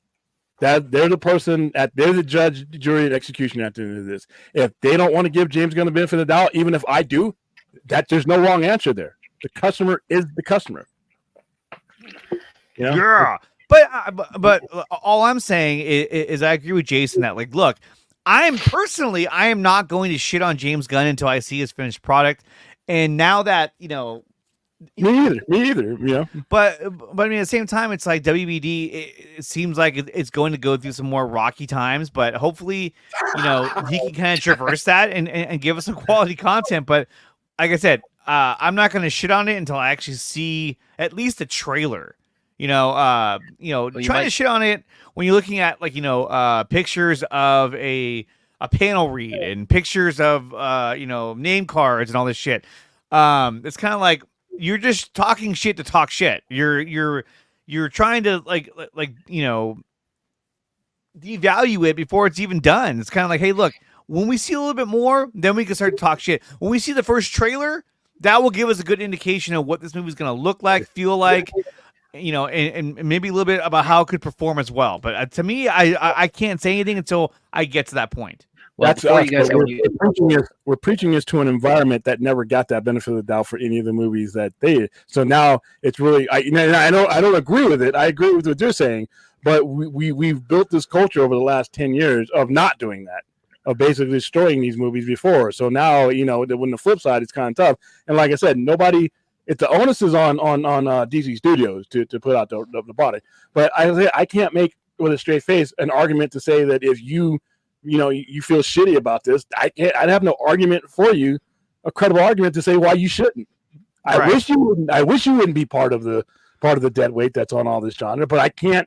That they're the person they're the judge, jury, and executioner at the end of this. If they don't want to give James Gunn the benefit of the doubt, even if I do, that there's no wrong answer there. The customer is the customer. You know? Yeah, but all I'm saying is I agree with Jason that, like, look, I am not going to shit on James Gunn until I see his finished product. And now that, you know, me either. You know, but I mean, at the same time, it's like WBD. It seems like it's going to go through some more rocky times, but hopefully, you know, he can kind of traverse that and give us some quality content. But like I said, I'm not going to shit on it until I actually see at least a trailer. Trying to shit on it when you're looking at, like, you know, pictures of a panel read and pictures of name cards and all this shit. It's kind of like you're just talking shit to talk shit. You're trying to like you know, devalue it before it's even done. It's kind of like, hey, look, when we see a little bit more, then we can start to talk shit. When we see the first trailer, that will give us a good indication of what this movie is going to look like, feel like. You know, and maybe a little bit about how it could perform as well. But to me, I can't say anything until I get to that point. Well, that's us. We're preaching this to an environment that never got that benefit of the doubt for any of the movies that they did. So now it's really, I don't agree with it. I agree with what you're saying, but we've built this culture over the last 10 years of not doing that, of basically destroying these movies before. So now, you know, when the flip side, it's kind of tough. And like I said, the onus is on DC Studios to put out the product. But I can't make with a straight face an argument to say that if you feel shitty about this, I'd have no argument for you, a credible argument to say why you shouldn't. Right. I wish you wouldn't be part of the dead weight that's on all this genre, but I can't.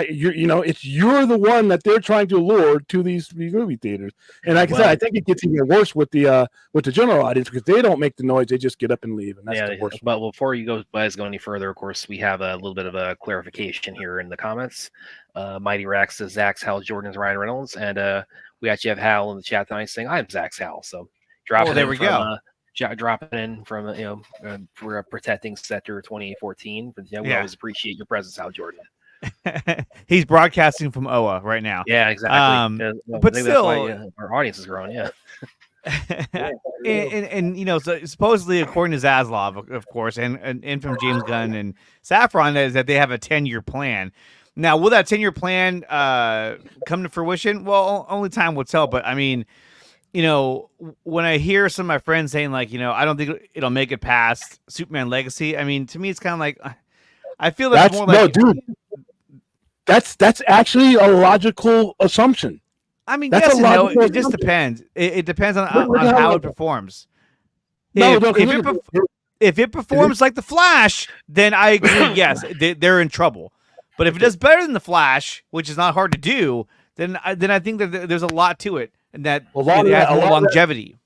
You're the one that they're trying to lure to these movie theaters, and like I said, I think it gets even worse with the general audience because they don't make the noise; they just get up and leave, and that's the worst. But before you guys go any further, of course, we have a little bit of a clarification here in the comments. Mighty Rax says Zach's Hal Jordan's Ryan Reynolds, and we actually have Hal in the chat tonight saying I'm Zach's Hal. So dropping dropping in from for protecting Sector 2814. But we always appreciate your presence, Hal Jordan. He's broadcasting from Oa right now. Yeah, exactly. But still, that's why, our audience is growing. Yeah. and so supposedly, according to Zaslav, of course, and from James Gunn and Saffron, is that they have a 10-year plan. Now, will that 10-year plan come to fruition? Well, only time will tell. But I mean, when I hear some of my friends saying like, I don't think it'll make it past Superman Legacy. I mean, to me, it's kind of like, I feel that's more like, no, dude. That's actually a logical assumption. I mean, yes and no. It just depends. It depends on how it performs. If it performs like the Flash, then I agree. Yes, they're in trouble. But if it does better than the Flash, which is not hard to do, then I think that there's a lot to it, and that it has more longevity.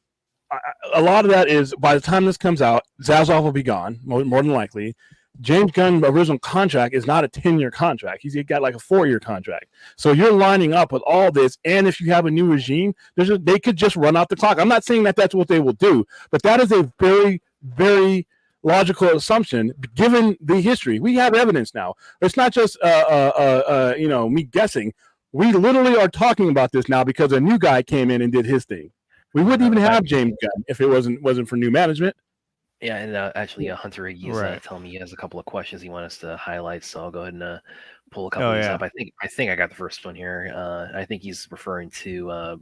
A lot of that is by the time this comes out, Zaslav will be gone, more than likely. James Gunn's original contract is not a 10-year contract. He's got like a 4-year contract. So you're lining up with all this, and if you have a new regime, they could just run out the clock. I'm not saying that that's what they will do, but that is a very, very logical assumption given the history. We have evidence now. It's not just me guessing. We literally are talking about this now because a new guy came in and did his thing. We wouldn't even have James Gunn if it wasn't for new management. Yeah, and actually, Hunter Iggy's telling me he has a couple of questions he wants us to highlight, so I'll go ahead and pull a couple of these up. I think I got the first one here. I think he's referring to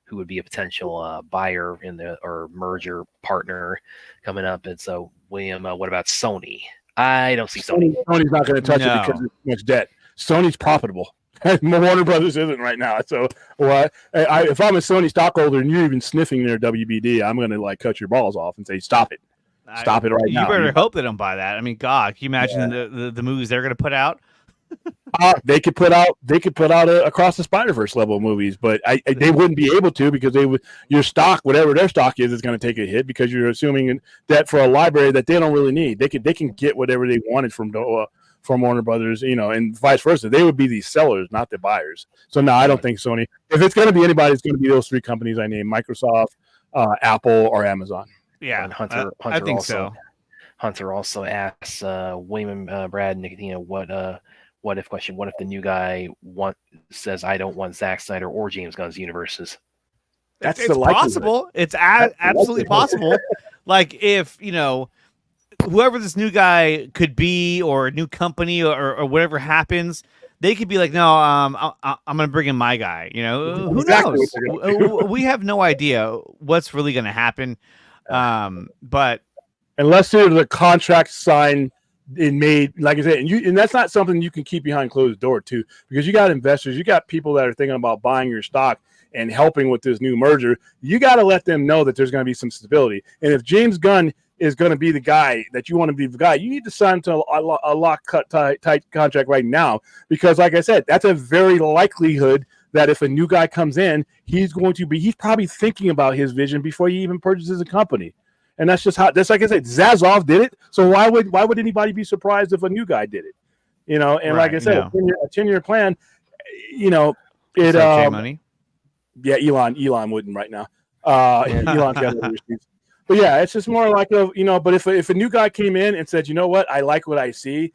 who would be a potential buyer or merger partner coming up. And so, William, what about Sony? I don't see Sony. Sony's not going to touch it because there's too much debt. Sony's profitable. Warner Brothers isn't right now. So, if I'm a Sony stockholder and you're even sniffing their WBD, I'm going to cut your balls off and say, stop it. Stop it right now. You better hope they don't buy that. I mean, God, can you imagine the movies they're going to put out? They could put out across the Spider-Verse level movies, but they wouldn't be able to because your stock, whatever their stock is going to take a hit because you're assuming that for a library that they don't really need. They can get whatever they wanted from Warner Brothers, and vice versa. They would be the sellers, not the buyers. So no, I don't think Sony. If it's going to be anybody, it's going to be those three companies I named: Microsoft, Apple, or Amazon. Yeah, and Hunter I think so. Hunter also asks William, Brad, Nicotina, what if the new guy says I don't want Zack Snyder or James Gunn's universes? It's possible. It's absolutely possible. Like if whoever this new guy could be, or a new company, or whatever happens, they could be like, no, I'm going to bring in my guy. Who knows? We have no idea what's really going to happen. But unless there's a contract signed and made, like I said, and that's not something you can keep behind closed door too, because you got investors, you got people that are thinking about buying your stock and helping with this new merger. You got to let them know that there's going to be some stability. And if James Gunn is going to be the guy that you want to be the guy, you need to sign to a lock cut tight contract right now, because like I said, that's a very likelihood that if a new guy comes in, he's probably thinking about his vision before he even purchases a company. And that's just like I said, Zaslav did it. So why would anybody be surprised if a new guy did it? And like I said, a 10-year plan, money. Yeah, Elon wouldn't right now. Elon's got other issues. But yeah, it's just more like but if a new guy came in and said, you know what, I like what I see,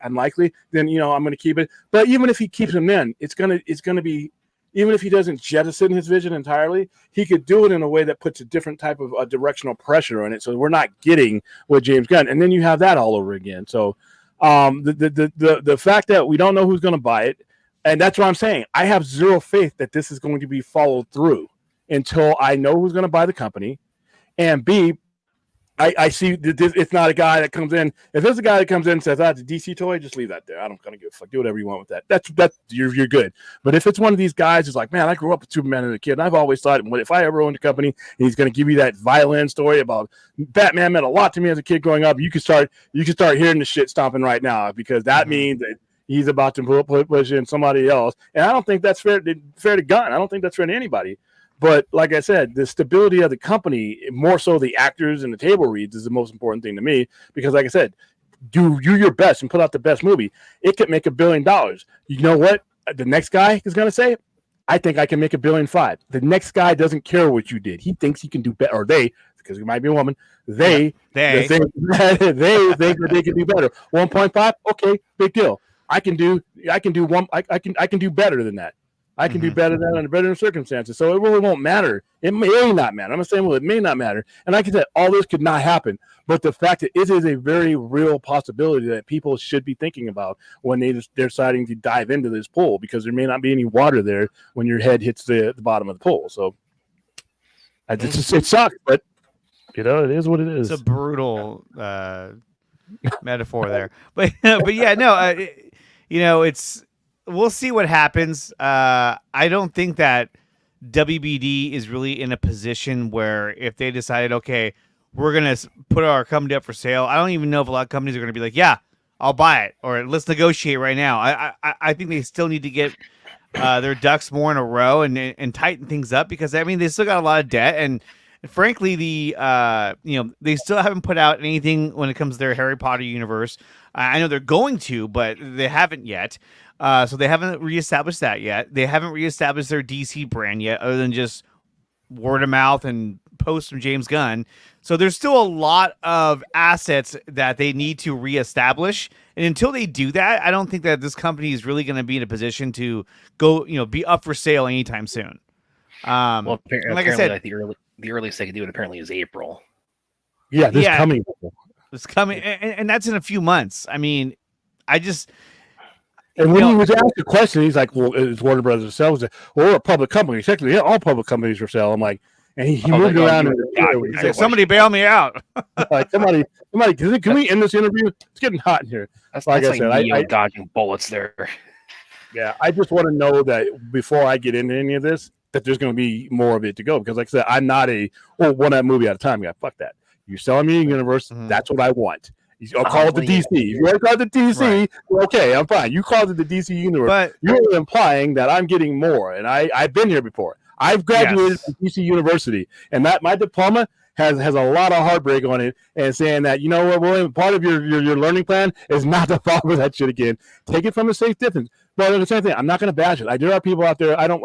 unlikely, then I'm going to keep it. But even if he keeps him in, it's going to be, even if he doesn't jettison his vision entirely, he could do it in a way that puts a different type of directional pressure on it. So we're not getting what James Gunn, and then you have that all over again. So the fact that we don't know who's going to buy it, and that's what I'm saying. I have zero faith that this is going to be followed through until I know who's going to buy the company. And B, I see that it's not a guy that comes in. If there's a guy that comes in and says, it's a DC toy, just leave that there. I don't kind of give a fuck. Do whatever you want with that. That's you're good. But if it's one of these guys who's like, man, I grew up with Superman as a kid, and I've always thought, if I ever owned a company, and he's going to give you that violin story about Batman meant a lot to me as a kid growing up, you can start hearing the shit stomping right now, because that means that he's about to push in somebody else. And I don't think that's fair to Gunn. I don't think that's fair to anybody. But like I said, the stability of the company, more so the actors and the table reads, is the most important thing to me. Because like I said, do your best and put out the best movie. It could make $1 billion. You know what the next guy is going to say? I think I can make $1.5 billion. The next guy doesn't care what you did. He thinks he can do better, or they, because it might be a woman. They think that they can do better. 1.5, okay, big deal. I can do better than that. I can do better than that under better circumstances. So it really won't matter. It may not matter. I'm saying, well, it may not matter. And like I said, all this could not happen. But the fact that it is a very real possibility that people should be thinking about when they're deciding to dive into this pool, because there may not be any water there when your head hits the bottom of the pool. So it sucks, but it is what it is. It's a brutal metaphor there, but yeah, no, we'll see what happens. I don't think that WBD is really in a position where if they decided, okay, we're going to put our company up for sale, I don't even know if a lot of companies are going to be like, yeah, I'll buy it, or let's negotiate right now. I think they still need to get their ducks more in a row and tighten things up, because, I mean, they still got a lot of debt, and frankly, they still haven't put out anything when it comes to their Harry Potter universe. I know they're going to, but they haven't yet. So they haven't reestablished that yet. They haven't reestablished their DC brand yet, other than just word of mouth and posts from James Gunn. So there's still a lot of assets that they need to reestablish. And until they do that, I don't think that this company is really going to be in a position to go, be up for sale anytime soon. Well, like I said, like the earliest they can do it apparently is April. Yeah, coming. It's coming, and that's in a few months. I mean, And when he was asked the question, he's like, "Well, is Warner Brothers for sale?" He said, "Well, we're a public company. Technically, yeah, all public companies are for sale." I'm like, and he moved around. He said, "Somebody bail me out!" Like somebody, can we end this interview? It's getting hot in here. That's like I said, I dodging bullets there. Yeah, I just want to know that before I get into any of this, that there's going to be more of it to go. Because, like I said, I'm not one movie at a time. Yeah, fuck that. You're selling me a universe. That's what I want. I'll call it the DC. If you want to call it the DC, right, okay, I'm fine. You called it the DC universe. But you're implying that I'm getting more, and I've been here before. I've graduated from DC University, and that my diploma has a lot of heartbreak on it, and saying that, you know what, William, part of your learning plan is not to fall for that shit again. Take it from a safe distance. But the same thing, I'm not going to bash it. There are people out there. I don't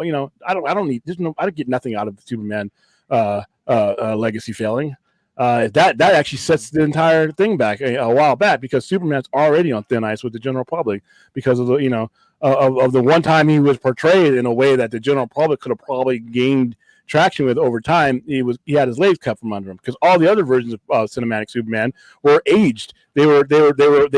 get nothing out of the Superman legacy failing. That actually sets the entire thing back a while back, because Superman's already on thin ice with the general public because of the of the one time he was portrayed in a way that the general public could have probably gained traction with over time. He had his legs cut from under him, because all the other versions of cinematic Superman were aged. They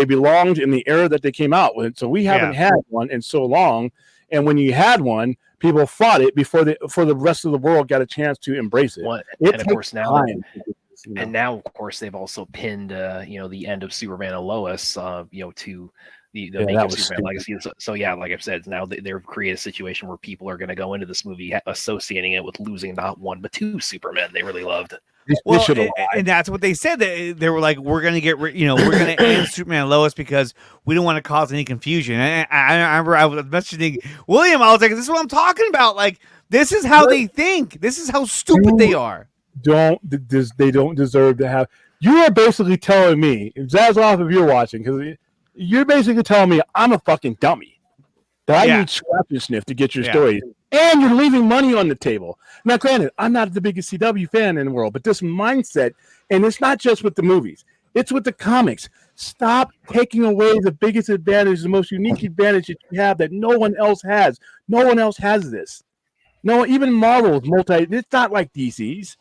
belonged in the era that they came out with. So we haven't had one in so long, and when you had one, people fought it before the rest of the world got a chance to embrace it. And of course now. And now, of course, they've also pinned, the end of Superman and Lois, to the making Superman legacy. So yeah, like I've said, now they've created a situation where people are going to go into this movie associating it with losing not one but two Supermen they really loved. Well, and that's what they said. They were like, we're going to get, we're going to end Superman and Lois because we don't want to cause any confusion. And I remember I was mentioning William. I was like, this is what I'm talking about. Like, this is how they think. This is how stupid they are. They don't deserve to have. You are basically telling me, Zazoff, if you're watching, because you're basically telling me I'm a fucking dummy, that I need scratch and sniff to get your story, and you're leaving money on the table. Now, granted, I'm not the biggest CW fan in the world, but this mindset, and it's not just with the movies, it's with the comics. Stop taking away the biggest advantage, the most unique advantage that you have that no one else has. No one else has this. No, even Marvel's it's not like DC's.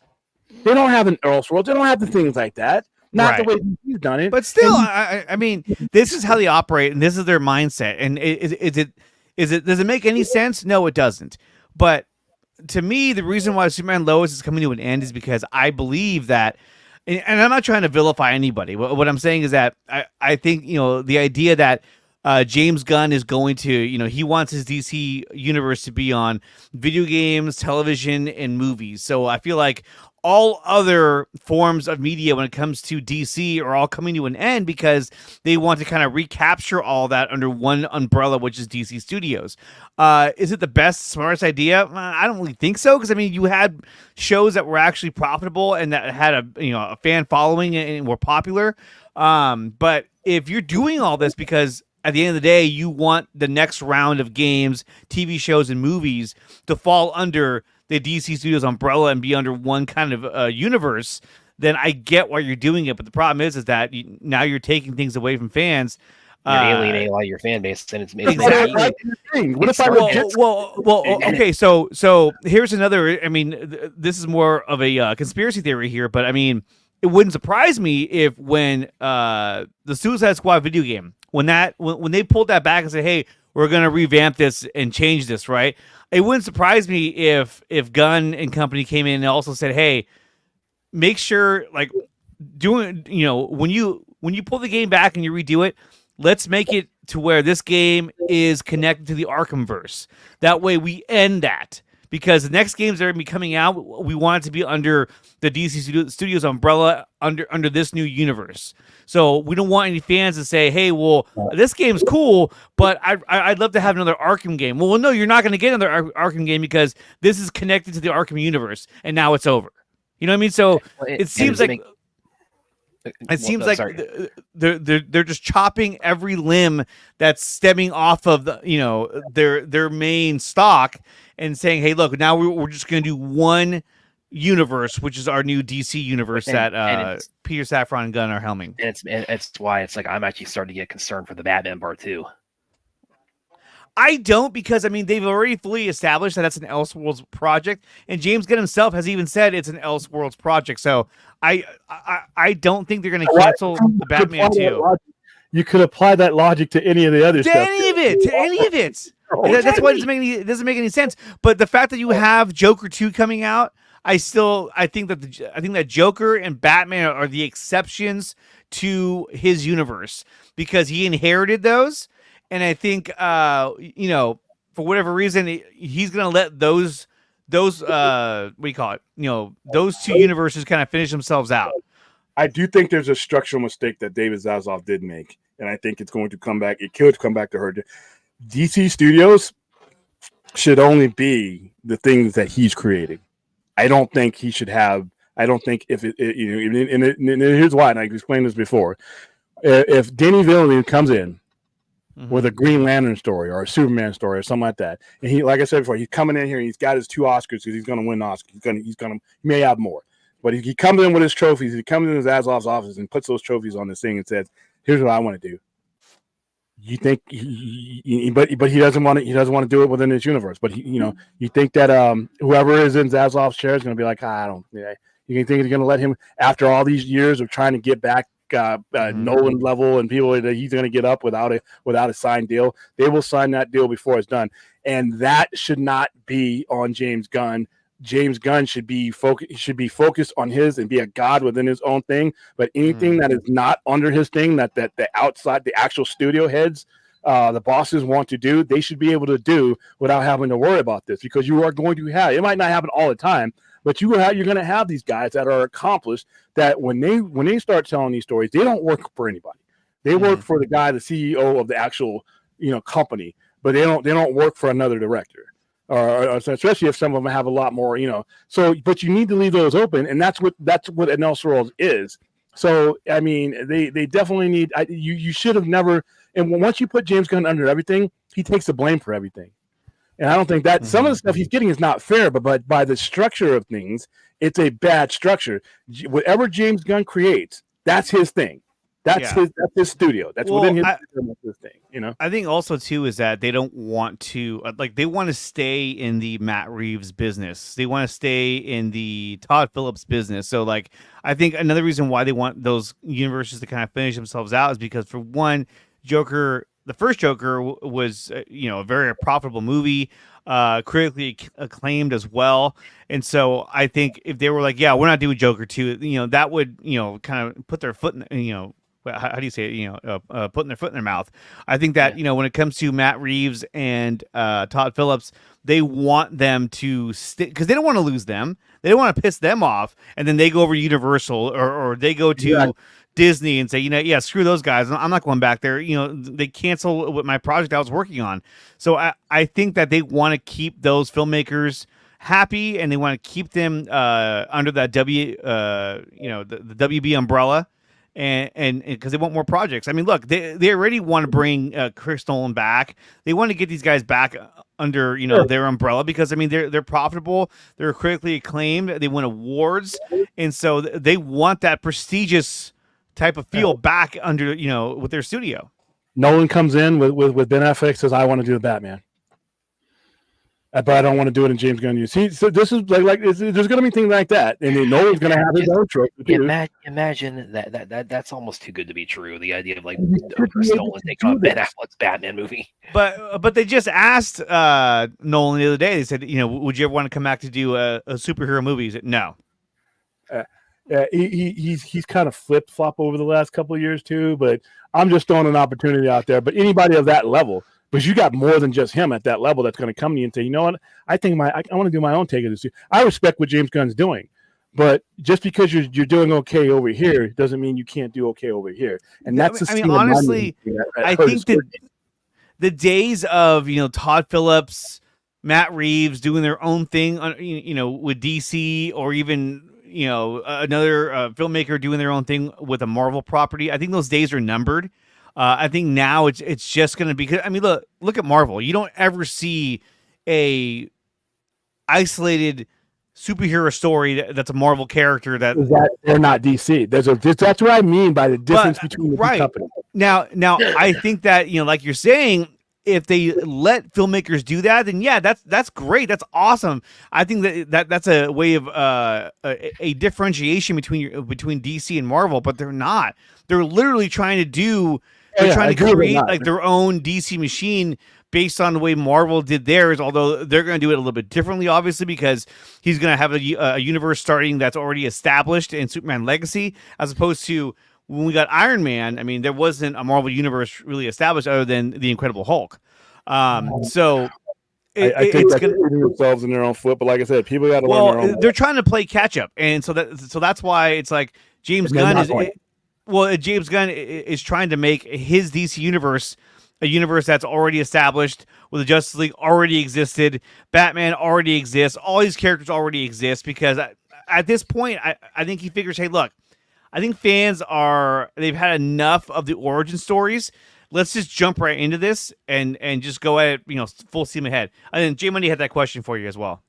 They don't have an Elseworlds. They don't have the things like that. Not the way you've done it. But still, I mean, this is how they operate, and this is their mindset. And does it make any sense? No, it doesn't. But to me, the reason why Superman Lois is coming to an end is because I believe that, and I'm not trying to vilify anybody. What I'm saying is that I think, the idea that James Gunn is going to, he wants his DC universe to be on video games, television, and movies. So I feel like all other forms of media when it comes to DC are all coming to an end because they want to kind of recapture all that under one umbrella, which is DC Studios. Is it the best, smartest idea? I don't really think so, because I mean, you had shows that were actually profitable and that had a fan following and were popular. But if you're doing all this because at the end of the day, you want the next round of games, TV shows, and movies to fall under the DC Studios umbrella and be under one kind of universe. Then I get why you're doing it. But the problem is that now you're taking things away from fans. You're alienating a lot of your fan base, and it's exactly. What if I okay. So here's another. I mean, this is more of a conspiracy theory here, but I mean, it wouldn't surprise me if when the Suicide Squad video game, when they pulled that back and said, "Hey, we're gonna revamp this and change this," right? It wouldn't surprise me if Gunn and company came in and also said, "Hey, make sure like doing when you pull the game back and you redo it, let's make it to where this game is connected to the Arkhamverse. That way we end that. Because the next games that are going to be coming out, we want it to be under the DC Studios umbrella, under this new universe. So we don't want any fans to say, hey, well, this game's cool, but I'd love to have another Arkham game. Well, no, you're not going to get another Arkham game because this is connected to the Arkham universe, and now it's over. You know what I mean? So it seems like... they're just chopping every limb that's stemming off of their main stock and saying, hey, look, now we're just going to do one universe, which is our new DC universe that Peter Safran and Gunn are helming. And it's why it's like I'm actually starting to get concerned for the Batman part too. I don't, because I mean they've already fully established that that's an Elseworlds project, and James Gunn himself has even said it's an Elseworlds project. So I don't think they're going to cancel the Batman 2. You could apply that logic to any of the other stuff. To any of it. That's why it doesn't make any sense. But the fact that you have Joker 2 coming out, I think that Joker and Batman are the exceptions to his universe because he inherited those. And I think, for whatever reason, he's going to let those what do you call it? Those two universes kind of finish themselves out. I do think there's a structural mistake that David Zaslav did make, and I think it's going to come back. It could come back to her. DC Studios should only be the things that he's creating. I don't think he should have. I don't think if and here's why. And I explained this before. If Denis Villeneuve comes in with a Green Lantern story or a Superman story or something like that, and he, like I said before, he's coming in here and he's got his 2 Oscars because he's going to win Oscars. He may have more, but he comes in with his trophies. He comes in his Zaslav's office and puts those trophies on this thing and says, "Here's what I want to do." You think, but he doesn't want to. He doesn't want to do it within his universe. But you think that whoever is in Zaslav's chair is going to be like, I don't. Yeah. You think he's going to let him after all these years of trying to get back Nolan level and people that he's going to get up without a signed deal? They will sign that deal before it's done, and that should not be on James Gunn. James Gunn should be focused on his and be a god within his own thing. But anything that is not under his thing, that the outside, the actual studio heads, the bosses want to do, they should be able to do without having to worry about this. Because you are going to have, it might not happen all the time, but you're going to have these guys that are accomplished that when they start telling these stories, they don't work for anybody. They work for the guy, the CEO of the actual company, but they don't work for another director. Or especially if some of them have a lot more, So, but you need to leave those open, and that's what an Elseworlds is. So, I mean, they definitely need. You should have never. And once you put James Gunn under everything, he takes the blame for everything. And I don't think that some of the stuff he's getting is not fair, but by the structure of things, it's a bad structure. Whatever James Gunn creates, that's his thing. That's his studio. That's within his thing. I think also too is that they don't want to they want to stay in the Matt Reeves business. They want to stay in the Todd Phillips business. So I think another reason why they want those universes to kind of finish themselves out is because for one, the first Joker was a very profitable movie, critically acclaimed as well. And so I think if they were like, yeah, we're not doing Joker 2, that would kind of put their foot in how do you say it? Putting their foot in their mouth. I think that when it comes to Matt Reeves and Todd Phillips, they want them to stick because they don't want to lose them. They don't want to piss them off, and then they go over to Universal or they go to Disney and say, screw those guys. I'm not going back there. They cancel my project I was working on. So I think that they want to keep those filmmakers happy, and they want to keep them under that the WB umbrella. and because they want more projects. I mean, look, they already want to bring Chris Nolan back. They want to get these guys back under their umbrella because I mean they're profitable, they're critically acclaimed, they win awards, and so they want that prestigious type of feel back under with their studio. Nolan comes in with Ben Affleck, says, "I want to do the Batman." But I don't want to do it in James Gunn. You see, so this is like there's going to be things like that, and then Nolan's going to have his own trope. Imagine that's almost too good to be true. The idea of like Chris Nolan taking on Ben Affleck's Batman movie. But they just asked Nolan the other day. They said, would you ever want to come back to do a superhero movie? He said, no. He's kind of flip flop over the last couple of years too. But I'm just throwing an opportunity out there. But anybody of that level. But you got more than just him at that level that's going to come to you and say, you know what? I think I want to do my own take of this. I respect what James Gunn's doing, but just because you're doing okay over here doesn't mean you can't do okay over here. And that's honestly, I think that the days of Todd Phillips, Matt Reeves doing their own thing on with DC, or even another filmmaker doing their own thing with a Marvel property, I think those days are numbered. I think now it's just going to be, I mean, look at Marvel. You don't ever see a isolated superhero story that's a Marvel character that they're not DC. That's what I mean by the difference between the two companies. Now, I think that like you're saying, if they let filmmakers do that, then yeah, that's great. That's awesome. I think that's a way of a differentiation between DC and Marvel, but they're not. They're literally trying to do. They're trying to create like their own DC machine based on the way Marvel did theirs, although they're going to do it a little bit differently, obviously, because he's going to have a universe starting that's already established in Superman Legacy, as opposed to when we got Iron Man. I mean, there wasn't a Marvel universe really established other than the Incredible Hulk. So I think they're shooting themselves in their own foot. But like I said, people got to learn their own. They're trying to play catch up, and so that's why it's like James Gunn is. James Gunn is trying to make his DC universe a universe that's already established, where the Justice League already existed, Batman already exists, all these characters already exist, because at this point, I think he figures, hey, look, I think fans they've had enough of the origin stories. Let's just jump right into this and just go at it, full steam ahead. And then J Money had that question for you as well.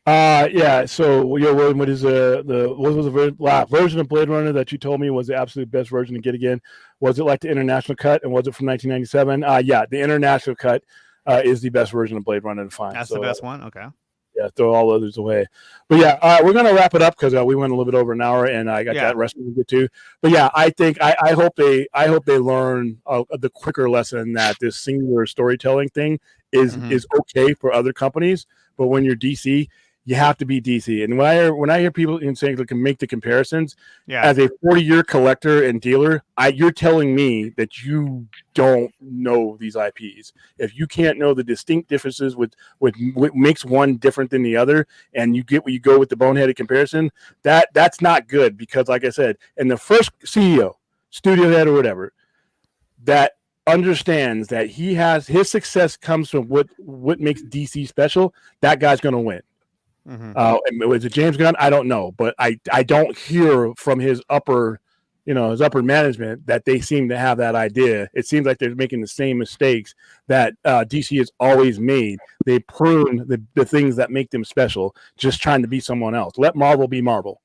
Yeah. So, what is what was the version of Blade Runner that you told me was the absolute best version to get again? Was it like the international cut, and was it from 1997? Yeah, the international cut is the best version of Blade Runner to find. That's the best one. Okay. Yeah, throw all others away. But yeah, we're gonna wrap it up because we went a little bit over an hour, and I got that wrestling to get to. But yeah, I think I hope they learn the quicker lesson that this singular storytelling thing is okay for other companies, but when you're DC, you have to be DC. And when I hear people saying they can make the comparisons, as a 40-year collector and dealer, you're telling me that you don't know these IPs. If you can't know the distinct differences with what makes one different than the other, and you go with the boneheaded comparison, that's not good. Because like I said, and the first CEO, studio head or whatever, that understands that his success comes from what makes DC special, that guy's going to win. Was it James Gunn? I don't know, but I don't hear from his upper management that they seem to have that idea. It seems like they're making the same mistakes that DC has always made. They prune the things that make them special, just trying to be someone else. Let Marvel be Marvel.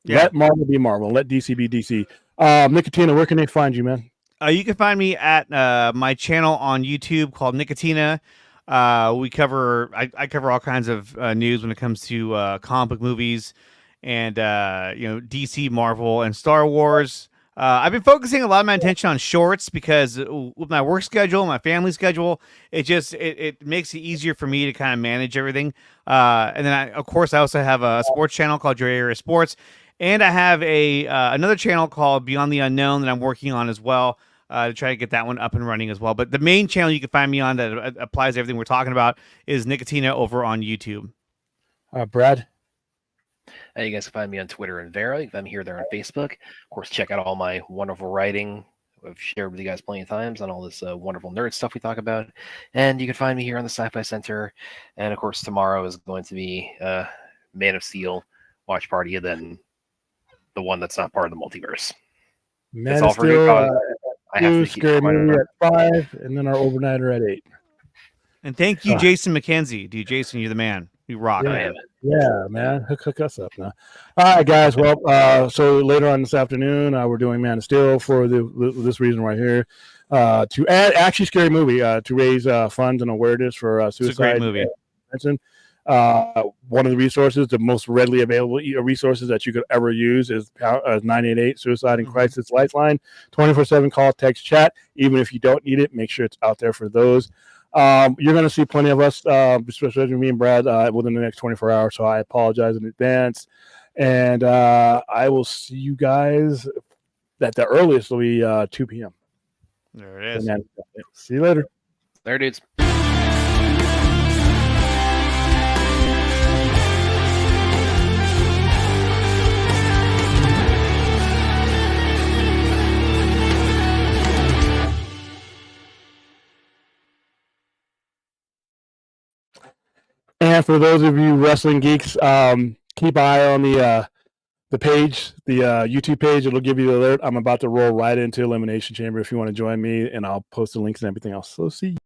Let Marvel be Marvel. Let DC be DC. Nicotina, where can they find you, man? You can find me at my channel on YouTube called Nicotina. I cover all kinds of news when it comes to comic book movies and DC, Marvel, and Star Wars. I've been focusing a lot of my attention on shorts because with my work schedule, my family schedule, it makes it easier for me to kind of manage everything. And then I also have a sports channel called Your Area Sports, and I have another channel called Beyond the Unknown that I'm working on as well. To try to get that one up and running as well. But the main channel you can find me on that applies to everything we're talking about is Nicotina over on YouTube. Brad? You guys can find me on Twitter and Vero. You can find me here, there, on Facebook. Of course, check out all my wonderful writing. I've shared with you guys plenty of times on all this wonderful nerd stuff we talk about. And you can find me here on the Sci-Fi Center. And, of course, tomorrow is going to be Man of Steel watch party, and then the one that's not part of the multiverse. Man all of for good Steel, cause. I have to keep Scary reminding Movie her. at 5, and then our overnighter at 8. And thank you, Jason McKenzie. Dude, Jason, you're the man. You rock, man. Yeah, man. Hook us up now. All right, guys. Well, so later on this afternoon, we're doing Man of Steel for this reason right here. To add, actually, Scary Movie to raise funds and awareness for suicide. It's a great movie. One of the resources, the most readily available resources that you could ever use is 988 Suicide and Crisis Lifeline. 24/7 call, text, chat. Even if you don't need it, make sure it's out there for those. You're going to see plenty of us, especially me and Brad, within the next 24 hours. So I apologize in advance. And I will see you guys at the earliest will be 2 p.m. There it is. And then, see you later. There, dudes. And for those of you wrestling geeks, keep an eye on the page, the YouTube page. It'll give you the alert. I'm about to roll right into Elimination Chamber if you want to join me, and I'll post the links and everything else. So see you.